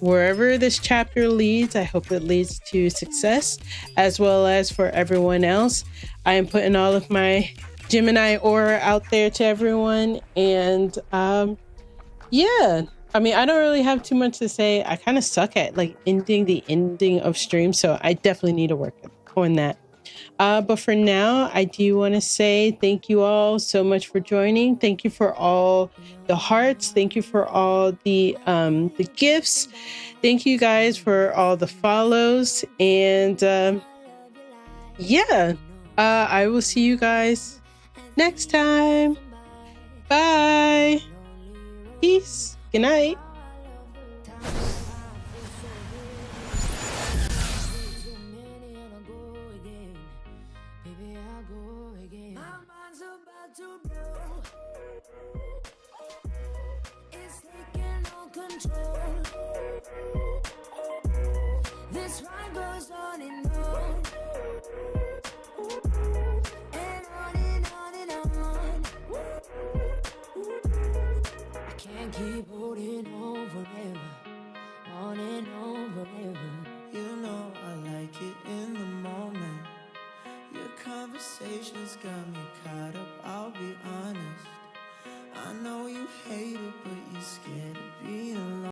Wherever this chapter leads, I hope it leads to success, as well as for everyone else. I am putting all of my Gemini aura out there to everyone. And yeah, I mean, I don't really have too much to say. I kind of suck at like the ending of streams, so I definitely need to work on that. But for now, I do want to say thank you all so much for joining. Thank you for all the hearts. Thank you for all the gifts. Thank you guys for all the follows. And yeah, I will see you guys next time. Bye. Peace. Good night. This ride goes on and on, and on and on and on. I can't keep